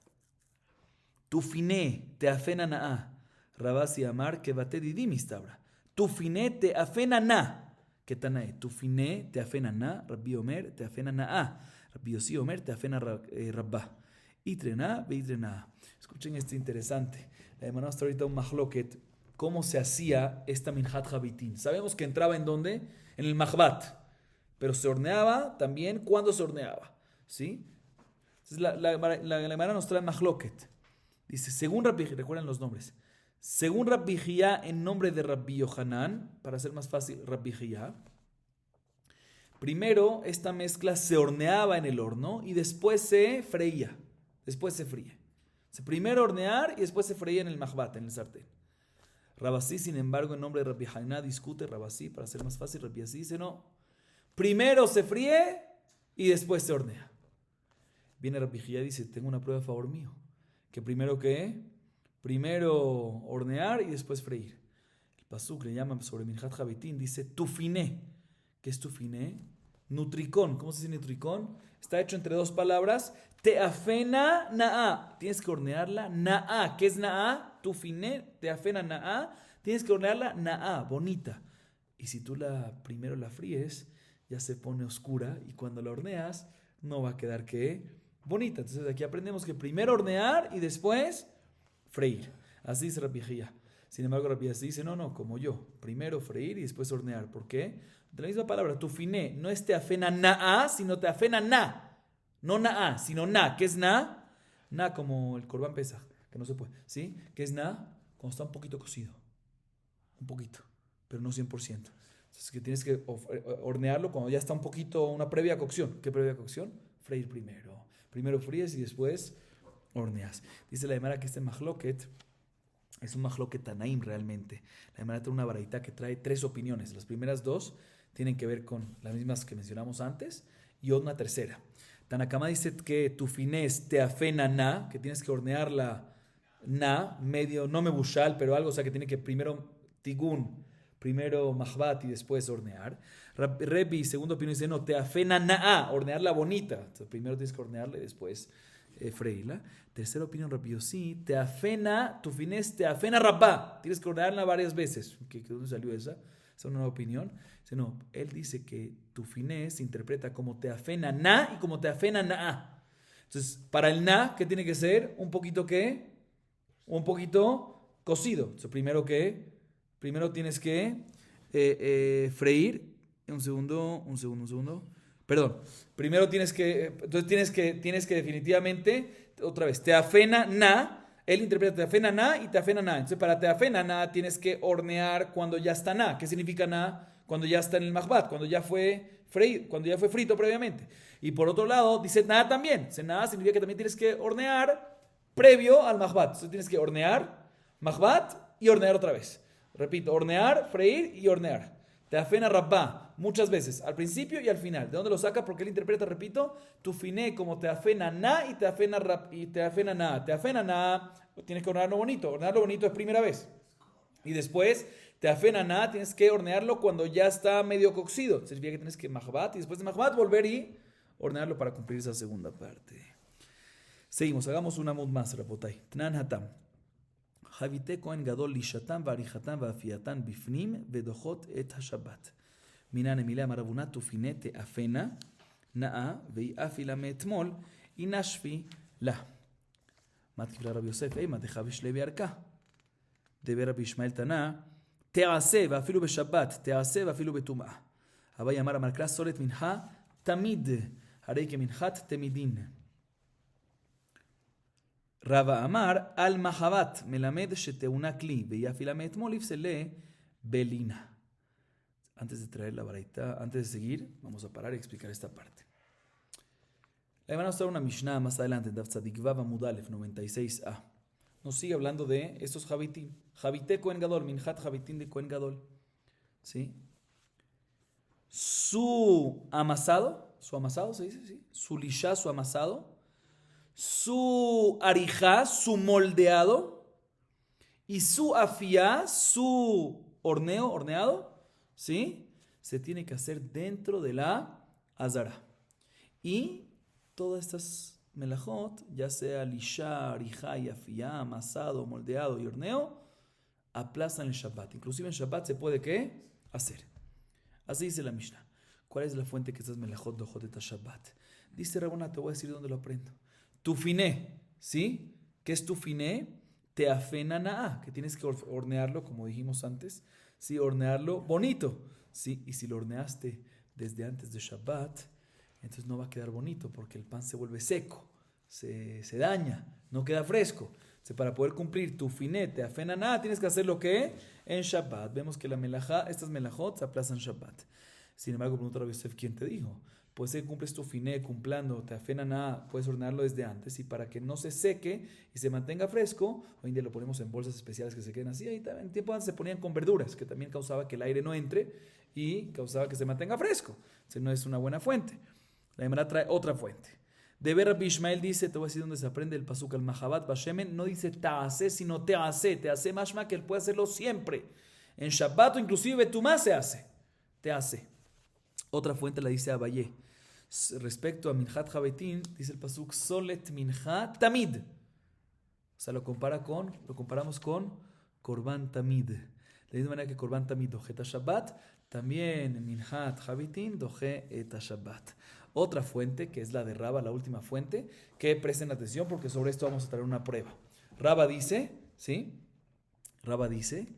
Tufiné te afena na'a. Rabasi Amar, que bate didi mistabra. Tufiné te afena na. ¿Qué tanae? Tufiné te afena na. Rabbi Omer te afena na'a. Rabbi Yossi Omer te afena rabba. Itrena veitrena. Escuchen esto interesante. La hermana está ahorita un mahloket. ¿Cómo se hacía esta minhat habitin? Sabemos que entraba en dónde? En el mahbat. Pero se horneaba también cuando se horneaba. ¿Sí? Entonces la hermana nos trae mahloket. Dice, según Rabbi, recuerden los nombres. Según Rabbi Jia, en nombre de Rabbi Yohanan, para hacer más fácil, Rabbi Jia. Primero, esta mezcla se horneaba en el horno y después se freía. Después se fríe. Primero hornear y después se freía en el mahbat, en el sartén. Rabasí, sin embargo, en nombre de Rabbi Haina, discute Rabasí, para hacer más fácil, Rabbi Así dice, no. Primero se fríe y después se hornea. Viene Rabbi Jia y dice, tengo una prueba a favor mío. Que primero, ¿qué? Primero hornear y después freír. El pasuk le llama sobre Minhat Habitin, dice, tufiné. ¿Qué es tufiné? Nutricón. ¿Cómo se dice nutricón? Está hecho entre dos palabras. Teafena na'a. Tienes que hornearla na'a. ¿Qué es na'a? Tufiné, teafena na'a. Tienes que hornearla na'a, bonita. Y si tú primero la fríes, ya se pone oscura. Y cuando la horneas, no va a quedar, ¿qué? Bonita. Entonces aquí aprendemos que primero hornear y después freír. Así dice Rabbi Jia. Sin embargo, Rabbi Así dice, no, como yo. Primero freír y después hornear. ¿Por qué? De la misma palabra, tufiné, no es teafena na'a, sino teafena na. No na'a, sino na. ¿Qué es na? Na como el Corbán Pesaj, que no se puede. ¿Sí? ¿Qué es na? Cuando está un poquito cocido. Un poquito, pero no 100%. Entonces que tienes que hornearlo cuando ya está un poquito, una previa cocción. ¿Qué previa cocción? Freír primero. Primero fríes y después horneas. Dice la Gemara que este mahloket es un mahloket tanaim realmente. La Gemara trae una baraita que trae 3 opiniones. Las primeras 2 tienen que ver con las mismas que mencionamos antes y una tercera. Tanakama dice que tufinés teafena na, que tienes que hornearla na, medio, no mebushal, pero algo, o sea que tiene que primero tigun, primero mahbat y después hornear. Rebbi, segunda opinión, dice no, teafena na, hornearla bonita. Entonces, primero tienes que hornearla y después freírla. Tercera opinión, Rabbi Yossi, teafena, tufinés teafena rabba. Tienes que hornearla varias veces. ¿De dónde salió esa? Esa es una nueva opinión. No, él dice que tufiné se interpreta como teafena na y como teafena na'a. Entonces, para el na, ¿qué tiene que ser? Un poquito ¿qué? Un poquito cocido. Entonces, primero tienes que freír. Un segundo. Perdón. Primero tienes que definitivamente, otra vez, teafena na. Él interpreta teafena na y teafena na. Entonces, para teafena na tienes que hornear cuando ya está na. ¿Qué significa na? Cuando ya está en el mahbat, cuando ya fue frito previamente. Y por otro lado, dice nada también. Nada significa que también tienes que hornear previo al mahbat. Entonces tienes que hornear, mahbat y hornear otra vez. Repito, hornear, freír y hornear. Teafena rabba, muchas veces, al principio y al final. ¿De dónde lo saca? Porque él interpreta, repito, tufiné como teafena na y teafena na. Teafena na, tienes que hornearlo bonito. Hornearlo bonito es primera vez. Y después, teafena na, tienes que hornearlo cuando ya está medio cocido. Significa que tienes que mahbat y después de mahbat volver y hornearlo para cumplir esa segunda parte. Seguimos, hagamos una mud más, Rabotai. Tnan hatam. Javite kohen gadol lishatam varichatam vafiatam bifnim vedochot et hashabbat. Minan emilia marabuna tufine teafena na'a vei'afila me'etmol inashfi la. Matkivla Rabbi Yosef, matecha b'shlevi arka. Debe Rabbi Ishmael Tana, te'aseh ואפילו בשבת, te'aseh ואפילו בטומאה. אביי אמר המלכה סולת מנחה תמיד, הרי כמנחת תמידין. רבא אמר על מחבת מלמד שטעונה כלי, ויהי אפילה מאתמול יפסלה בלינה. Antes de traer la baraita, antes de seguir, vamos a parar y explicar esta parte. Le van a mostrar una Mishnah más adelante, Daf Tzadik Vav Amud Alef 96a. Nos sigue hablando de estos Javitim. Javité Kohen Gadol, Minhat Javitim de Kohen Gadol. ¿Sí? Su amasado se dice, ¿sí? Su lishá, su amasado. Su arijá, su moldeado. Y su afiá, su horneado. ¿Sí? se tiene que hacer dentro de la azara. Y todas estas melajot, ya sea lishar, ijá, yafiyá, amasado, moldeado y horneo, aplazan el Shabbat. Inclusive en Shabbat se puede, ¿qué? Hacer. Así dice la Mishnah. ¿Cuál es la fuente que estas melajot dojot et Shabbat? Dice Rabona, te voy a decir dónde lo aprendo. Tufiné, ¿sí? ¿Qué es tufiné? Teafenana'a, que tienes que hornearlo, como dijimos antes, ¿sí? Hornearlo bonito, ¿sí? Y si lo horneaste desde antes de Shabbat, entonces no va a quedar bonito porque el pan se vuelve seco, se daña, no queda fresco. Entonces, para poder cumplir tu finete, afenana, tienes que hacer lo que en Shabbat. Vemos que estas melajot se aplazan Shabbat. Sin embargo, pregunta a Rabbi Yosef, ¿quién te dijo? Pues si cumples tu finé cumplando, te afenana, puedes hornearlo desde antes. Y para que no se seque y se mantenga fresco, hoy en día lo ponemos en bolsas especiales que se queden así. Ahí también, en tiempo antes se ponían con verduras, que también causaba que el aire no entre y causaba que se mantenga fresco. Entonces no es una buena fuente. La Gemara trae otra fuente. De ver Rabbi Ishmael dice, te voy a decir dónde se aprende el pasuk al Mahabat Bashemen, no dice ta'ase, sino te hace mashma que él puede hacerlo siempre. En Shabbat o inclusive Betumá se hace. Te hace. Otra fuente la dice Abayé. Respecto a Minhat Habetin, dice el pasuk Solet Minhat Tamid. O sea, lo comparamos con Korban Tamid. De la misma manera que Korban Tamid doje et Shabbat, también Minhat Habetin doje et Shabbat. Otra fuente, que es la de Raba, la última fuente, que presten atención porque sobre esto vamos a traer una prueba. Raba dice, ¿sí? Raba dice,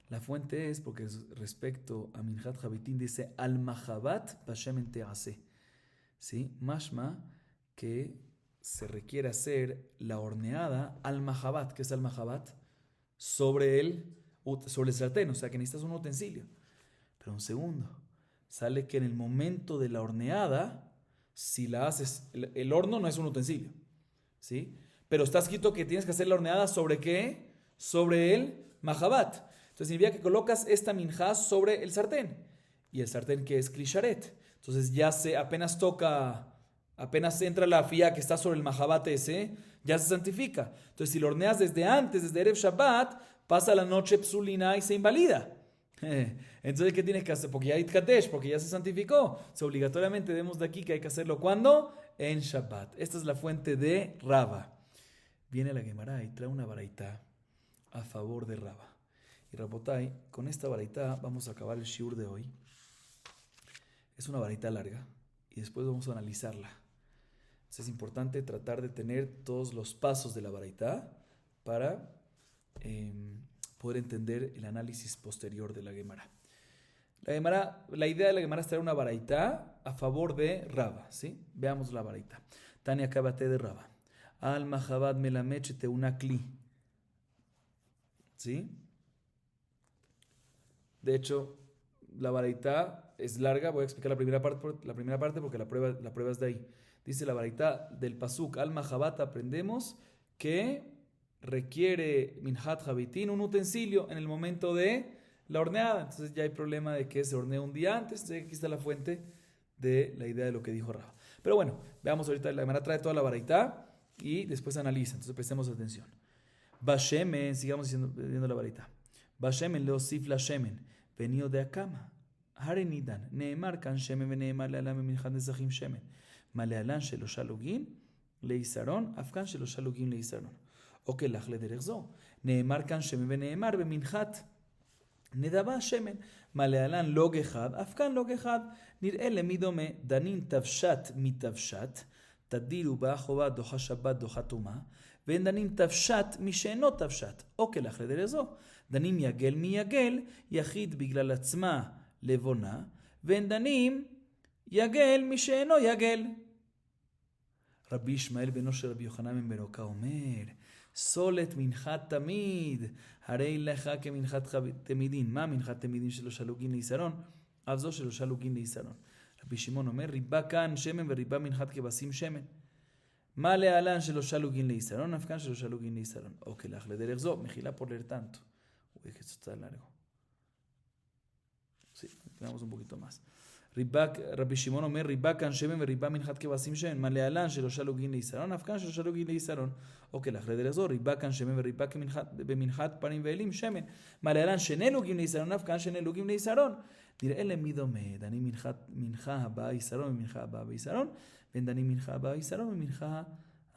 la fuente es porque respecto a Minhat Habetin dice al Mahabat Bashemen Tease. ¿Sí? Mashma, que se requiere hacer la horneada al Mahabat. ¿Qué es al Mahabat? Sobre el sartén, o sea que necesitas un utensilio. Pero un segundo, sale que en el momento de la horneada, si la haces, el horno no es un utensilio, ¿sí? Pero está escrito que tienes que hacer la horneada ¿sobre qué? Sobre el Mahabat. Entonces significa que colocas esta minjá sobre el sartén. Y el sartén que es klisharet. Entonces ya apenas entra la fía que está sobre el Mahabat ese, ya se santifica. Entonces si lo horneas desde antes, desde Erev Shabbat, pasa la noche psulina y se invalida. Entonces, ¿qué tienes que hacer? Porque ya hay Kadesh, porque ya se santificó. Obligatoriamente vemos de aquí que hay que hacerlo ¿cuándo? En Shabbat. Esta es la fuente de Raba. Viene la Gemara y trae una baraitá a favor de Raba. Y Rabotai, con esta baraitá vamos a acabar el shiur de hoy. Es una baraitá larga y después vamos a analizarla. Entonces es importante tratar de tener todos los pasos de la baraitá para poder entender el análisis posterior de la Gemara. La idea de la Gemara es traer una baraitá a favor de Raba, ¿sí? Veamos la baraitá. Tania Kabate de Raba. Al Mahabat Melamechete una kli. ¿Sí? De hecho, la baraitá es larga. Voy a explicar la primera parte porque la prueba es de ahí. Dice la baraitá del pasuk al Mahabat aprendemos que requiere Minhat Habitin un utensilio en el momento de la horneada. Entonces ya hay problema de que se hornea un día antes. Entonces aquí está la fuente de la idea de lo que dijo Raba. Pero bueno, veamos ahorita, la Gemara trae toda la baraitá y después analiza. Entonces prestemos atención. Bashemen, sigamos viendo la baraitá. Bashemen leosif la shemen, venido de akama. Harenidan, neemar kan shemen veneemar lealam minhat nezachim shemen. Malealan shelo shalugin leisaron, afkan shelo shalugin leisaron. O que la derech zo. Neemar kan shemen veneemar beminhat. נדבה שמן, מלהלן לוג אחד, אף כאן לוג אחד, נראה למי דומה, דנין תבשת מתבשת, תדירו בה חובה דוחה שבת דוחה טומאה, ואין דנין תבשת משאינו תבשת, או כלך לדרך זו, דנין יגל מיגל, יחיד בגלל עצמה לבונה, ואין דנין יגל משאינו יגל. רבי ישמעאל בנו של רבי יוחנן בן ברוקה אומר, סולת מנחת תמיד, הרי לך כמנחת תמידין. מה מנחת תמידין שלו שלוגין ליסרון? אף זו שלו שלוגין ליסרון. רבי שמעון אומר, ריבה כאן שמן וריבה מנחת כבשים שמן. מה להלן שלו שלוגין ליסרון? אף כאן שלו שלוגין ליסרון. אוקיי, לך לדרך זו, מחילה por leer tanto. Uy, que esto está largo. Sí, tenemos un poquito más. רבי שמעון אומר, ריבה כאן שמן וריבה מנחת כבשים שמן, מה להלן שלא שלוגין ליסרון, אף כאן שלא שלוגין ליסרון. אוקיי, לאחרי דרך זו, ריבה כאן שמן וריבה במנחת פנים ואלים שמן, מה להלן שני לוגים ליסרון, אף כאן שני לוגים ליסרון. Mira, el midome, Dani minja haba isaron, minja haba isaron, ven Dani minja haba isaron, minja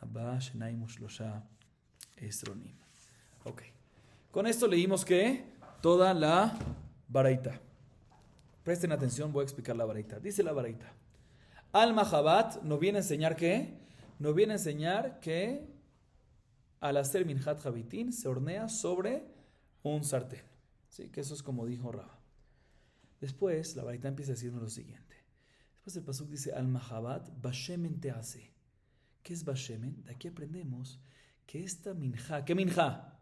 haba shenaim ushlosha esronim. Ok. Con esto leímos que toda la baraita. Presten atención, voy a explicar la baraita. Dice la baraita. Al Mahabat nos viene a enseñar que, al hacer minjat habitín se hornea sobre un sartén. ¿Sí? Que eso es como dijo Raba. Después, la baraita empieza a decirnos lo siguiente. Después el pasuk dice, al Mahabat, bashemen te hace. ¿Qué es bashemen? De aquí aprendemos que esta minja, ¿qué minja?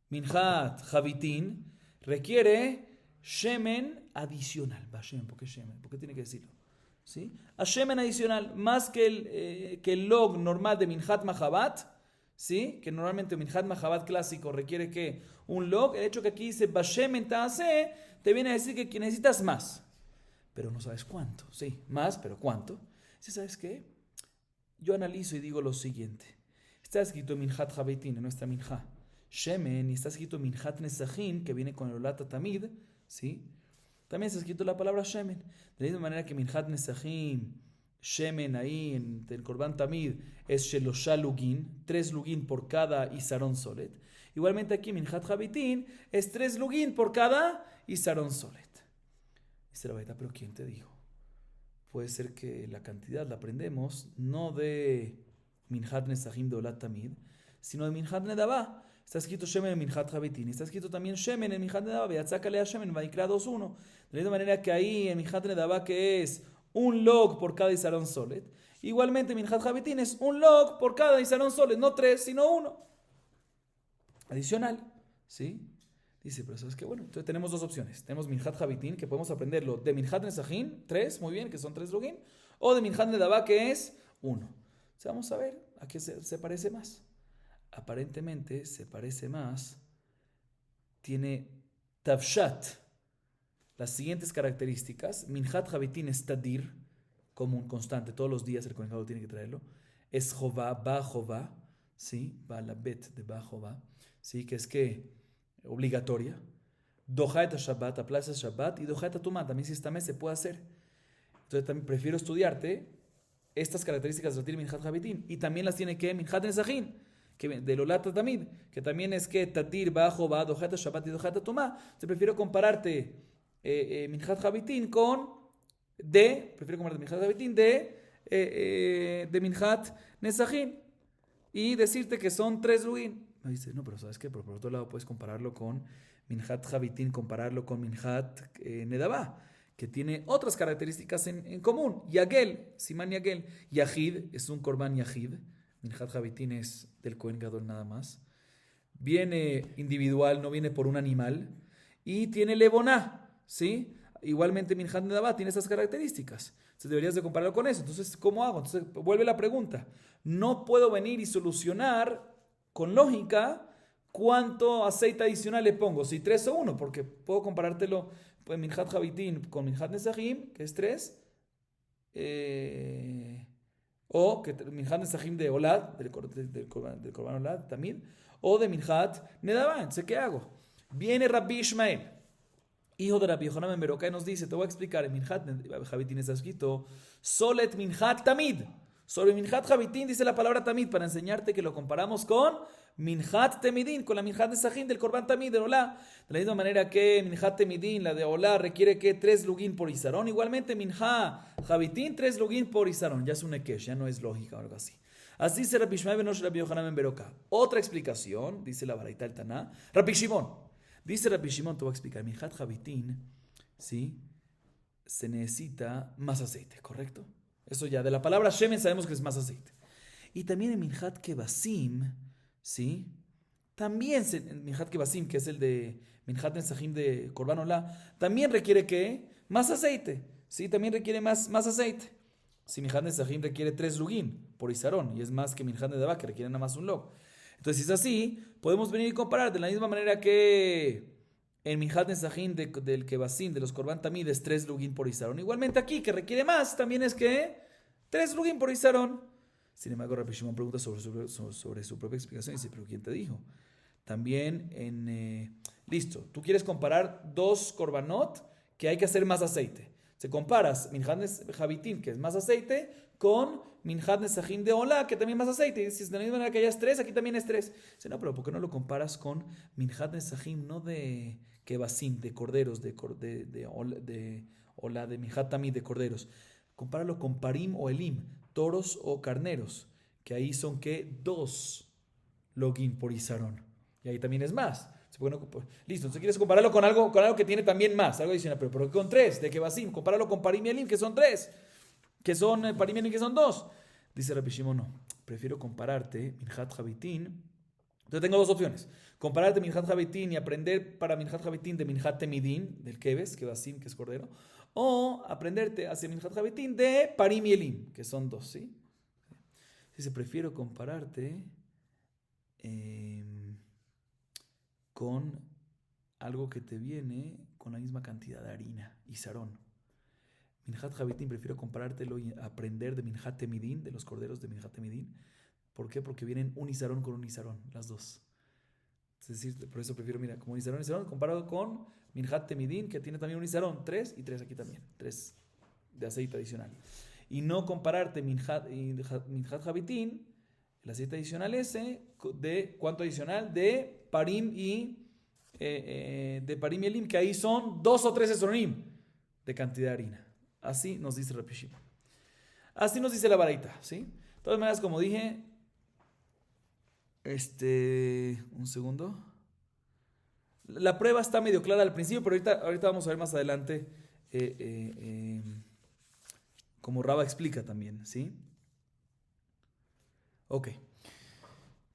Minjat habitín requiere shemen adicional. Bashemen, ¿por qué shemen? ¿Por qué tiene que decirlo? ¿Sí? A shemen adicional, más que el log normal de minjat mahabat, ¿sí? Que normalmente minjat mahabat clásico requiere que un log, el hecho que aquí dice bashemen ta'ase, te viene a decir que necesitas más, pero no sabes cuánto. Sí, más, pero ¿cuánto? ¿Sí sabes qué? Yo analizo y digo lo siguiente. Está escrito minjat habitin en nuestra minja shemen, y está escrito minjat nesajin, que viene con el olata tamid, ¿sí? También está escrito la palabra shemen. De la misma manera que minjat nesajin, shemen ahí en el korban tamid es shelosha lugin, 3 lugin por cada isaron solet. Igualmente aquí minjat habitin es 3 lugin por cada isaron solet. Dice la verdad, pero ¿quién te dijo? Puede ser que la cantidad la aprendemos no de minjat nesajin de olat tamid, sino de minjat nedabá. Está escrito shemen en minjat habitín. Está escrito también shemen en minjat nedabá. Veatzakale a shemen, Vaikra 2.1. De la misma manera que ahí en minjat nedabá, que es un log por cada isaron solet, igualmente minjat habitín es un log por cada isaron solet, no 3, sino 1. Adicional, ¿sí? Dice, pero ¿sabes qué? Bueno, entonces tenemos dos opciones. Tenemos minjat habitín, que podemos aprenderlo de minjat nesajin, 3, muy bien, que son 3 login, o de minjat nedabá, que es 1. Entonces vamos a ver a qué se parece más. Aparentemente se parece más, tiene tavshat, las siguientes características. Minjat habitín es tadir, como un constante, todos los días el Kohen Gadol tiene que traerlo. Es jová, ba jová, ¿sí? Va la bet de ba jová, ¿sí? Que es que obligatoria. Dojaet Shabbat, aplaza Shabbat, y dojaet Tumá, también si esta mes se puede hacer. Entonces también prefiero estudiarte estas características de Minjat habitín, y también las tiene que Minjat nesajin, que del olata tamid, que también es que tatir bajo va dojata shabbat y dojata tumá. Yo prefiero compararte minjat habitín de minjat nesajin, y decirte que son 3 lugin. Me dice, no, pero ¿sabes qué? Pero por otro lado puedes compararlo con minjat habitín, compararlo con minjat nedabá, que tiene otras características en común. Yagel, siman yagel. Yahid es un korban yahid. Minjat habitín es del Kohen Gadol nada más. Viene individual, no viene por un animal. Y tiene levoná, ¿sí? Igualmente minjat nedabá tiene esas características. Entonces deberías de compararlo con eso. Entonces, ¿cómo hago? Entonces vuelve la pregunta. No puedo venir y solucionar con lógica cuánto aceite adicional le pongo. Si 3 o 1, porque puedo comparártelo pues, minjat habitín con minjat nesajim, que es 3. O que minjat nesajim de olad, del korban olad, tamid, o de minjat nedabá. Entonces, ¿qué hago? Viene Rabbi Ishmael, hijo de Rabbi Yohanan ben Beroka, y nos dice, te voy a explicar, en minjat habitín está escrito, solet minjat tamid. Sobre minjat habitín dice la palabra tamid, para enseñarte que lo comparamos con minjat temidín, con la minjat nesajim del korban tamid, del olá. De la misma manera que minjat temidín, la de olá, requiere que 3 lugin por isarón. Igualmente minjat habitín, 3 lugin por isarón. Ya es un ekesh, ya no es lógica o algo así. Así dice Rabbi Ishmael ben Rabbi Yohanan ben Beroka. Otra explicación, dice la baraita el Taná. Rabbi Shimon. Dice Rabbi Shimon, te voy a explicar. Minjat habitín, ¿sí? Se necesita más aceite, ¿correcto? Eso ya, de la palabra shemen sabemos que es más aceite. Y también en minjat kebasim, ¿sí? También minjat kebasim, que es el de minjat nesajim de korban olá, también requiere ¿qué? Más aceite, ¿sí? También requiere más aceite. Si minjat nesajim requiere 3 lugin por isarón, y es más que minjat nedabá, que requiere nada más un log. Entonces, si es así, podemos venir y comparar de la misma manera que en minjat nesajim del kebasim, de los korban tamid, es 3 lugin por isarón. Igualmente aquí, que requiere más, también es que 3 lugin por isarón. Sin embargo, Rabbi Shimon pregunta sobre su propia explicación y dice, ¿pero quién te dijo? También listo, tú quieres comparar 2 korbanot que hay que hacer más aceite. Se comparas Minjat Javitín, que es más aceite, con Minjat Nesajim de Olá, que también es más aceite. Y dices, de la misma manera que allá es 3, aquí también es 3. Dice, no, pero ¿por qué no lo comparas con Minjat Nesajim, no de Kebasim, de corderos, de Olá, de Minjat Tamid, de corderos? Compáralo con Parim o Elim, toros o carneros, que ahí son que 2 login por Isarón. Y ahí también es más. Listo, entonces quieres compararlo con algo que tiene también más, algo adicional, pero con 3, de Kebasim, compáralo con Parim y Elim, que son 3, que son Parim y Elim, que son 2. Dice Rabbi Shimon, no, prefiero compararte Minjat Javitín. Entonces tengo 2 opciones. Compararte Minjat Javitín y aprender para Minjat Javitín de Minjat Temidín, del Kebasim, que es cordero, o aprenderte hacia Minjat Javitín de Parim y Elim, que son 2, ¿sí? Dice, prefiero compararte con algo que te viene con la misma cantidad de harina y sarón. Minjat Javitín, prefiero comparártelo y aprender de Minjat Temidín, de los corderos de Minjat Temidín. ¿Por qué? Porque vienen un isarón con un isarón, las dos. Es decir, por eso prefiero, mira, como isarón y isarón, comparado con Minjat Temidín, que tiene también un isarón, 3 y 3 aquí también, 3 de aceite adicional. Y no compararte Minjat Javitín, el aceite adicional ese, de ¿cuánto adicional? De Parim y Elim, que ahí son 2 o 3 esronim de cantidad de harina. Así nos dice Rabbi Shimon. Así nos dice la baraita, ¿sí? De todas maneras, como dije, un segundo. La prueba está medio clara al principio, pero ahorita vamos a ver más adelante como Raba explica también, ¿sí? Ok.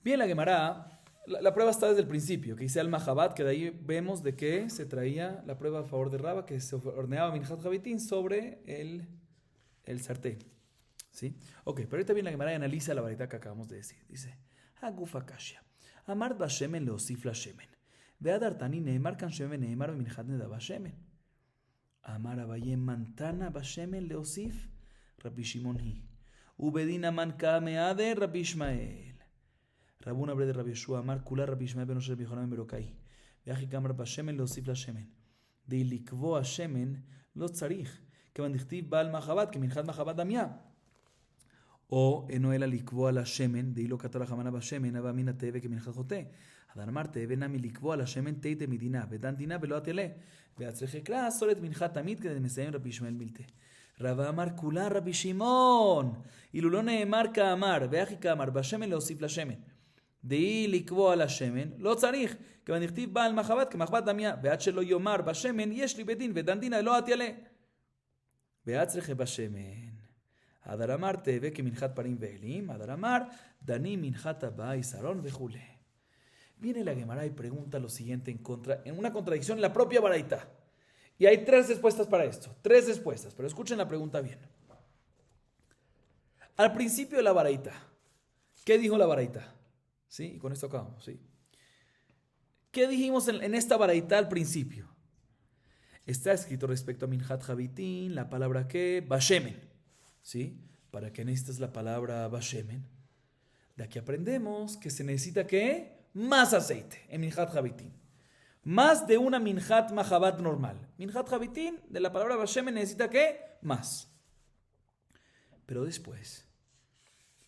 Bien, la Gemara, la prueba está desde el principio, que dice Al-Mahabat, que de ahí vemos de que se traía la prueba a favor de Raba, que se horneaba Minjat Javitín sobre el sartén. ¿Sí? Ok, pero ahorita bien la Gemara analiza la varita que acabamos de decir. Dice, Hagufa Kashya, Amar Bashemen leosif la Shemen, Veadar Tani Neemar kan Shemen Neemar Minjat Nedaba Shemen. Amar Abaye Mantana Bashemen leosif, Rabbi Shimon hi. Ubedina man Kameade, Rabbi Ishmael. Rabuna bre de Rabbi Yeshua Amar Kula Rabbi Ishmael ben Osher Bichonan Berokai. Veaji Kamar Bashemen leosif la Shemen. De Ilikvo a Shemen lo tzarich. Que bandichtiv Baal Mahabat, que Minjat Mahabat Damia. O eno ela likvoa la shemen, de hilo katara jamana ba shemen, aba mina teve que minjat jote. Adar teve nami likvoa la shemen teite midina, vedan dina velo atele. Veatzreje kras solet minjat tamid que de mesayim Rabbi Shmuel milte. Rava amar kula Rabbi Shimon. Ilulone emar ka amar, veaji ka amar, ba shemen leosif la shemen. De likvoa la shemen, lo tzarich, que bandichtiv baal machabat, que machabat damia, veat shelo yomar ba shemen, yesh li bedin, vedan dina velo atele. Veatzreje ba shemen. Adaramar teve que minjat parim ve'elim, Adaramar dani minjat abba y sarón vejule. Viene la Gemara y pregunta lo siguiente en una contradicción en la propia baraita. Y hay 3 respuestas para esto, 3 respuestas, pero escuchen la pregunta bien. Al principio de la baraita, ¿qué dijo la baraita? ¿Sí? Y con esto acabamos, ¿sí? ¿Qué dijimos en esta baraita al principio? Está escrito respecto a minjat javitín, la palabra que, bashemen. ¿Sí? ¿Para qué necesitas la palabra bashemen? De aquí aprendemos que se necesita ¿qué? Más aceite en minjat javitín. Más de una minjat mahabat normal. Minjat javitín, de la palabra bashemen necesita ¿qué? Más. Pero después,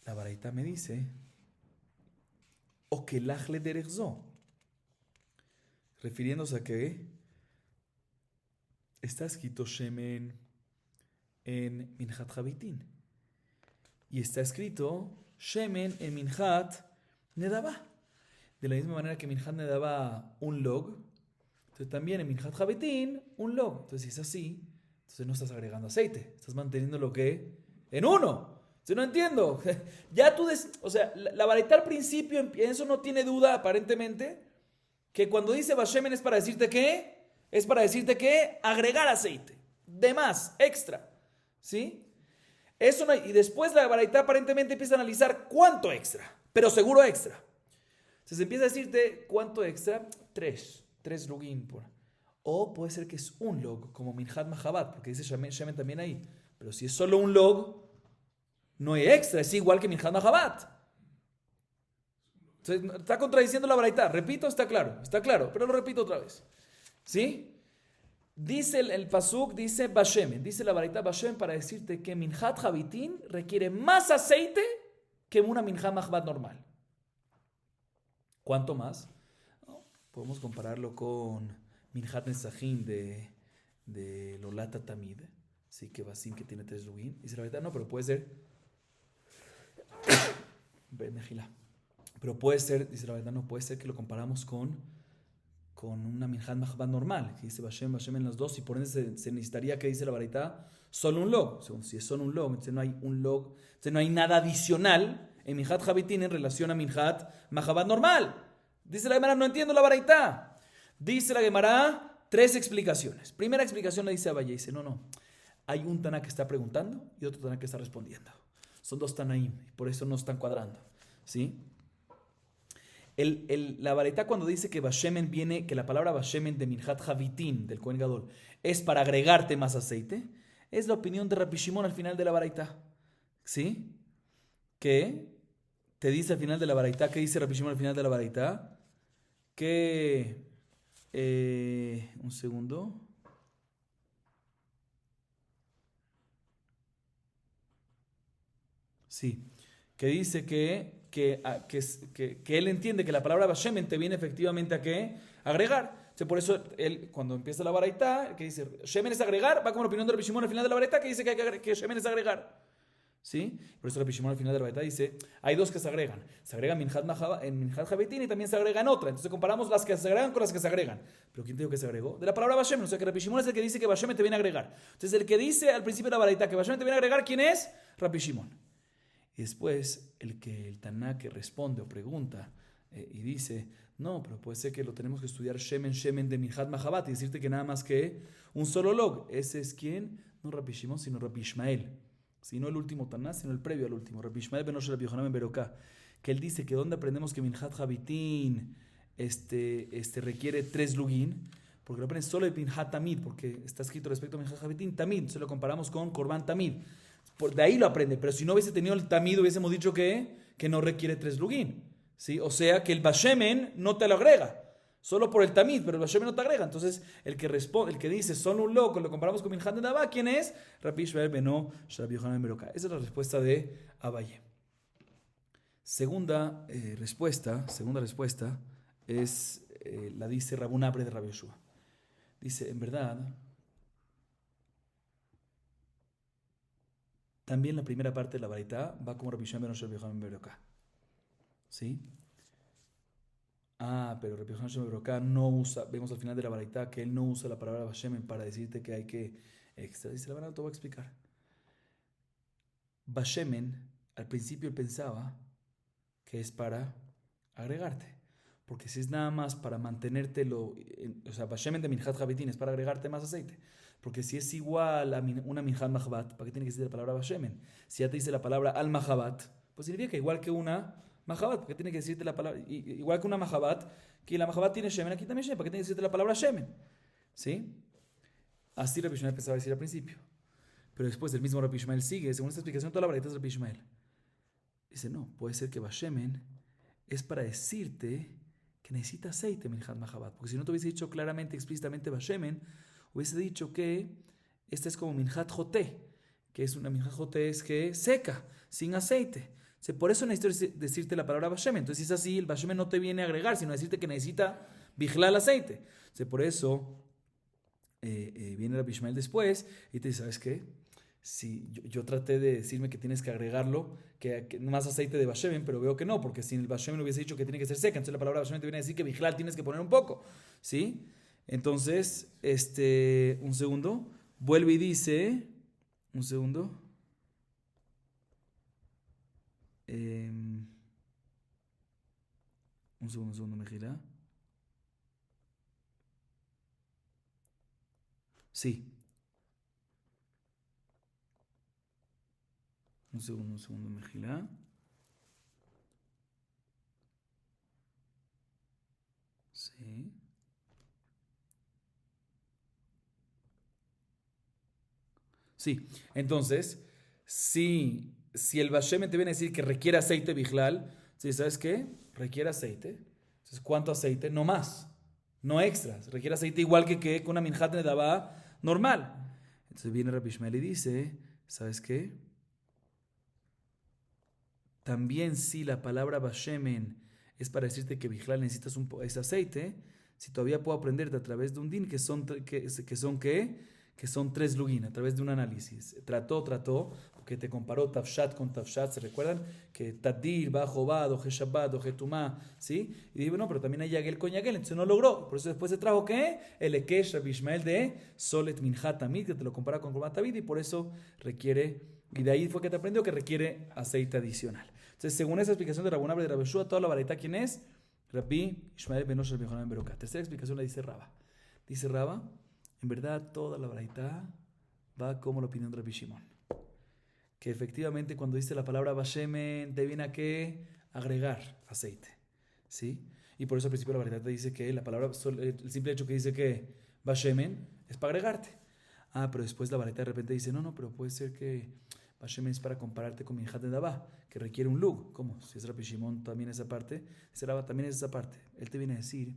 la baraita me dice, o que lachle derechzo, refiriéndose a que está escrito shemen en minjat javitín. Y está escrito shemen en minjat nedaba. De la misma manera que minjat nedaba un log, entonces también en minjat javitín un log. Entonces si es así, entonces no estás agregando aceite, estás manteniendo lo que en uno. Yo no entiendo. Ya tú, o sea, la baraita al principio, en eso no tiene duda aparentemente, que cuando dice bashemen es para decirte que, es para decirte que agregar aceite, de más, extra. ¿Sí? Eso no hay, y después la baraita aparentemente empieza a analizar cuánto extra, pero seguro extra. Entonces empieza a decirte cuánto extra, 3 login por. O puede ser que es un log, como minjat mahabat, porque dice shemen también ahí. Pero si es solo un log, no hay extra, es igual que minjat mahabat. Entonces está contradiciendo la baraita. Repito, está claro, pero lo repito otra vez. ¿Sí? Dice el pasuk, dice Bashemen, dice la varita Bashemen para decirte que Minjat Habitín requiere más aceite que una Minjat Mahbat normal. ¿Cuánto más? No, podemos compararlo con Minjat Nesajim de Lolata Tamid, sí, que Basim que tiene 3 lugin. Dice la varita, no, pero puede ser pero puede ser, dice la verdad, no puede ser que lo comparamos con una Minjat Mahbat normal, que dice Bashem en las dos, y por ende se necesitaría que dice la varita solo un log. Si es solo un log, entonces no hay un log, entonces no hay nada adicional en Minjat Habitín en relación a Minjat Mahbat normal. Dice la Gemara, no entiendo la varita. Dice la Gemara, 3 explicaciones. Primera explicación le dice a Valle, dice, no, hay un Taná que está preguntando y otro Taná que está respondiendo. Son 2 Tanaim, por eso no están cuadrando, ¿sí? La vareta cuando dice que Bashemen viene, que la palabra Bashemen de Minjat Habitín, del Kohen Gadol, es para agregarte más aceite, es la opinión de Rabbi Shimon al final de la vareta, ¿sí? Que te dice al final de la vareta, ¿qué dice Rabbi Shimon al final de la vareta? Que, un segundo. Sí, que dice que él entiende que la palabra Bashemen te viene efectivamente a ¿qué? Agregar. Entonces, por eso él, cuando empieza la baraita, que dice Shemen es agregar, va con la opinión de Rabbi Shimon al final de la baraita, que dice que Shemen es agregar. ¿Sí? Por eso Rabbi Shimon al final de la baraita dice, hay 2 que se agregan. Se agrega en Minjat Habitín y también se agrega en otra. Entonces comparamos las que se agregan con las que se agregan. ¿Pero quién te dijo que se agregó? De la palabra Bashemen. O sea que Rabbi Shimon es el que dice que Bashemen te viene a agregar. Entonces el que dice al principio de la baraita que Bashemen te viene a agregar, ¿quién es? Rabbi Shimon. Y después el Taná que responde o pregunta y dice, no, pero puede ser que lo tenemos que estudiar Shemen de Minjat Mahabat y decirte que nada más que un solo log. Ese es quién, no Rabbi Shimon, sino Rabbi Ishmael. Si no el último Taná, sino el previo al último. Rabbi Ishmael ben Rabbi Yohanan ben Beroká. Que él dice que donde aprendemos que Minjat Habitín requiere 3 lugin, porque lo aprenden solo de Minjat Tamid, porque está escrito respecto a Minjat Habitín Tamid, entonces lo comparamos con Korban Tamid. De ahí lo aprende, pero si no hubiese tenido el tamid, hubiésemos dicho que no requiere 3 lugin, ¿sí? O sea que el Bashemen no te lo agrega, solo por el tamid, pero el Bashemen no te agrega. Entonces, el que dice solo un loco, lo comparamos con Minjat Nedabá, ¿quién es? Rabbi Ishmael ben Rabbi Yohanan ben Beroká. Esa es la respuesta de Abaye. Segunda respuesta es, la dice Rabun Abre de Rabbi Yoshua. Dice, en verdad, también la primera parte de la baraita va como Rabbi Shimon ben Yohanan ben Beroká. ¿Sí? Pero Rabbi Yohanan ben Beroká no usa, vemos al final de la baraita que él no usa la palabra Bashemen para decirte que hay que extra. Dice la verdad, te voy a explicar. Bashemen, al principio él pensaba que es para agregarte. Porque si es nada más para mantenértelo, o sea, Bashemen de Minjat Habitín es para agregarte más aceite. Porque si es igual a una Minjat Mahbat, ¿para qué tiene que decir la palabra Bashemen? Si ya te dice la palabra al Mahabat, pues significa que igual que una Mahabat, ¿para qué tiene que decirte la palabra? Igual que una Mahabat, que la Mahabat tiene Shemen, aquí también Shemen, ¿para qué tiene que decirte la palabra Shemen? ¿Sí? Así Rabbi Ishmael pensaba decir al principio. Pero después el mismo Rabbi Ishmael sigue, según esta explicación, toda la variedad es Rabbi Ishmael. Dice, no, puede ser que Bashemen es para decirte que necesita aceite Minjat Mahabat. Porque si no te hubiese dicho claramente, explícitamente Bashemen, hubiese dicho que esta es como Minjat Joté, que es una Minjat Joté es que seca, sin aceite. O sea, por eso necesito decirte la palabra Bashemen. Entonces, si es así, el Bashemen no te viene a agregar, sino a decirte que necesita vigilar el aceite. O sea, por eso viene Rabbi Ishmael después y te dice, ¿sabes qué? Si yo traté de decirme que tienes que agregarlo, que más aceite de Bashemen, pero veo que no, porque si el Bashemen hubiese dicho que tiene que ser seca, entonces la palabra Bashemen te viene a decir que vigilar tienes que poner un poco, ¿sí? Entonces, un segundo, vuelve y dice, un segundo, un segundo, Mejila. Sí. Un segundo, Mejila. Sí. Sí. Entonces, si el Bashemen te viene a decir que requiere aceite bijlal, ¿sí? ¿Sabes qué? Requiere aceite. Entonces, ¿cuánto aceite? No más. no extra. Requiere aceite igual que una minjat nedabá normal. Entonces viene Rabbi Ishmael y dice, ¿sabes qué? También si la palabra bashemen es para decirte que Bijlal necesitas ese aceite, si todavía puedo aprenderte a través de un din que son tres lugin, a través de un análisis. Trató, porque te comparó Tafshat con Tafshat, ¿se recuerdan? Que Tadir, Bajobad, Oje Shabbat, Oje Tumá, ¿sí? Y digo, no, pero también hay Yagel con Yagel, entonces no logró. Por eso después se trajo, ¿qué? El Ekesh Rabbi Ishmael de Solet Minhat Tamid, que te lo compara con Korban Tamid, y por eso requiere, y de ahí fue que te aprendió que requiere aceite adicional. Entonces, según esa explicación de Rabunab de Rabbi Shua, toda la baraita, ¿quién es? Rabbi Ishmael ben Osher ben Yohanan ben Beroká. Tercera explicación la dice Raba. Dice Raba, en verdad toda la baraita va como la opinión de Rabbi Shimon. Que efectivamente cuando dice la palabra bashemen, te viene a qué? Agregar aceite. ¿Sí? Y por eso al principio la baraita te dice que la palabra, el simple hecho que dice que bashemen es para agregarte. Pero después la baraita de repente dice, no, pero puede ser que bashemen es para compararte con Minjat Nedabá, que requiere un lug. ¿Cómo? Si es Rabbi Shimon también esa parte, Raba también es esa parte. Él te viene a decir,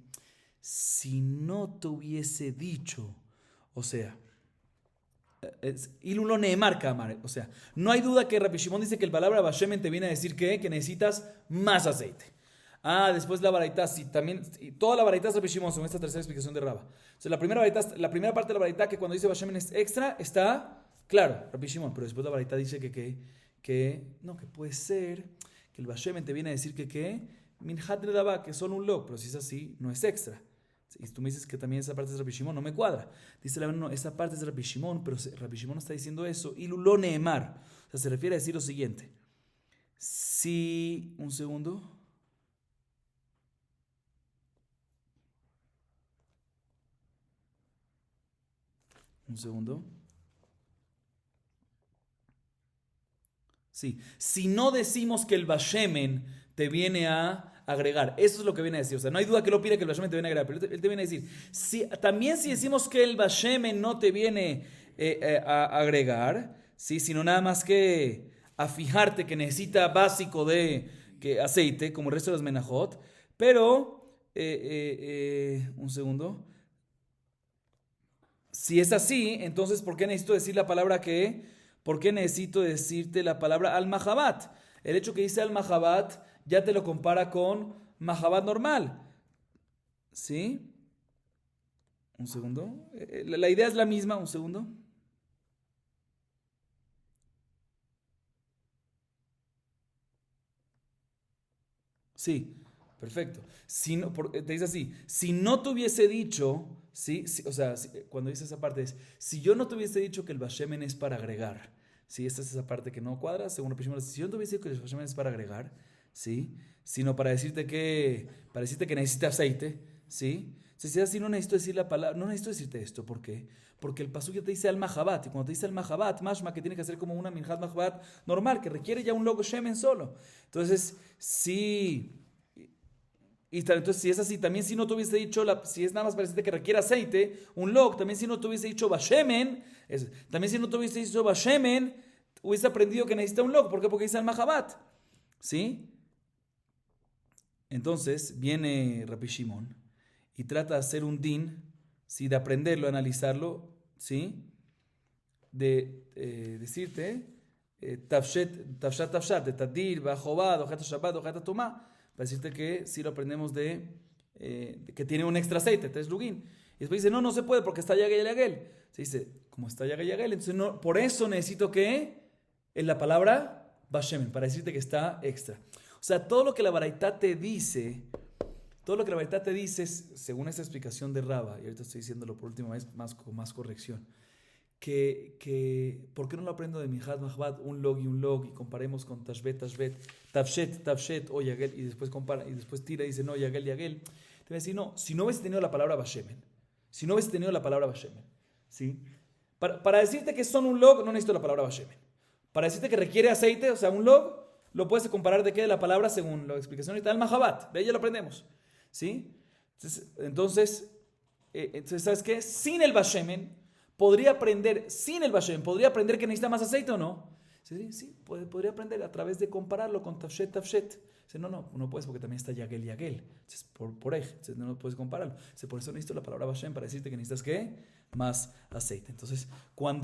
si no te hubiese dicho, o sea, Ilulo Neemar Kamar, o sea, no hay duda que Rabbi Shimon dice que el palabra bashemen te viene a decir que necesitas más aceite. Después la baraita, sí, también, y toda la baraita es Rabbi Shimon, según esta tercera explicación de Raba. O sea, la primera parte de la baraita que cuando dice bashemen es extra, está claro, Rabbi Shimon, pero después la baraita dice que puede ser que el bashemen te viene a decir que minhat redabá, que son un log, pero si es así, no es extra. Y tú me dices que también esa parte es Rabbi Shimon, no me cuadra. Dice la no, esa parte es Rabbi Shimon, pero Rabbi Shimon no está diciendo eso. Y lo neemar. O sea, se refiere a decir lo siguiente. Si, un segundo. Sí, si no decimos que el bashemen te viene a agregar, eso es lo que viene a decir. O sea, no hay duda que lo pide que el bashemen te viene a agregar, pero él te viene a decir, también si decimos que el bashemen no te viene a agregar, ¿sí? Sino nada más que a fijarte que necesita básico de aceite, como el resto de las menajot, pero, un segundo. Si es así, entonces, ¿por qué necesito decir la palabra que? ¿Por qué necesito decirte la palabra al-mahabat? El hecho que dice al-mahabat ya te lo compara con mahabat normal. ¿Sí? Un segundo. La idea es la misma, un segundo. Sí, perfecto. Si no, te dice así, si no te hubiese dicho, ¿sí? O sea, cuando dice esa parte es, si yo no te hubiese dicho que el bashemen es para agregar, ¿sí? Esta es esa parte que no cuadra, según Rabbi, si yo no te hubiese dicho que el bashemen es para agregar, ¿sí? Sino para decirte que necesita aceite, ¿sí? Si es así, no necesito decir la palabra, no necesito decirte esto, ¿por qué? Porque el pasuk ya te dice al-mahabat, y cuando te dice al-mahabat, mashma que tiene que hacer como una minhat mahabat normal, que requiere ya un logo shemen solo. Entonces, sí. Entonces, si es así, también si no te hubiese dicho, si es nada más para decirte que requiere aceite, un log, también si no te hubiese dicho bashemen, también si no te hubiese dicho bashemen, hubiese aprendido que necesita un log. ¿Por qué? Porque dice al-mahabat. ¿Sí? Entonces, viene Rabbi Shimon y trata de hacer un din, ¿sí? De aprenderlo, analizarlo, ¿sí? De decirte, tafshat, de tadir, bajobad, ojata shabbat, ojata tomá, para decirte que si lo aprendemos de que tiene un extra aceite, tres lugin. Y después dice, no se puede porque está yagel yagel. Se dice, como está yagel yagel, entonces no, por eso necesito que en la palabra bashemen, para decirte que está extra. O sea, todo lo que la baraita te dice, según esta explicación de Raba, y ahorita estoy diciéndolo por última vez con más corrección, que ¿por qué no lo aprendo de Minhat Mahbat, un log, y comparemos con Tashbet, Tafshet o Yagel, y después compara, y después tira y dice, no, Yagel. Te voy a decir, no, si no hubiese tenido la palabra Bashemen, ¿sí? Para decirte que son un log, no necesito la palabra Bashemen. Para decirte que requiere aceite, o sea, un log, lo puedes comparar de qué de la palabra según la explicación ahorita, al Mahabat, de ahí ya lo aprendemos, ¿sí? Entonces, ¿sabes qué? Sin el Bashemen, podría aprender que necesita más aceite o no. Sí, sí, podría aprender a través de compararlo con Tafshet, Tafshet. Dice, no puedes porque también está Yagel, Yagel. Entonces, por Ej, entonces no puedes compararlo. Entonces, por eso necesito la palabra Bashem para decirte que necesitas ¿qué? Más aceite. Entonces,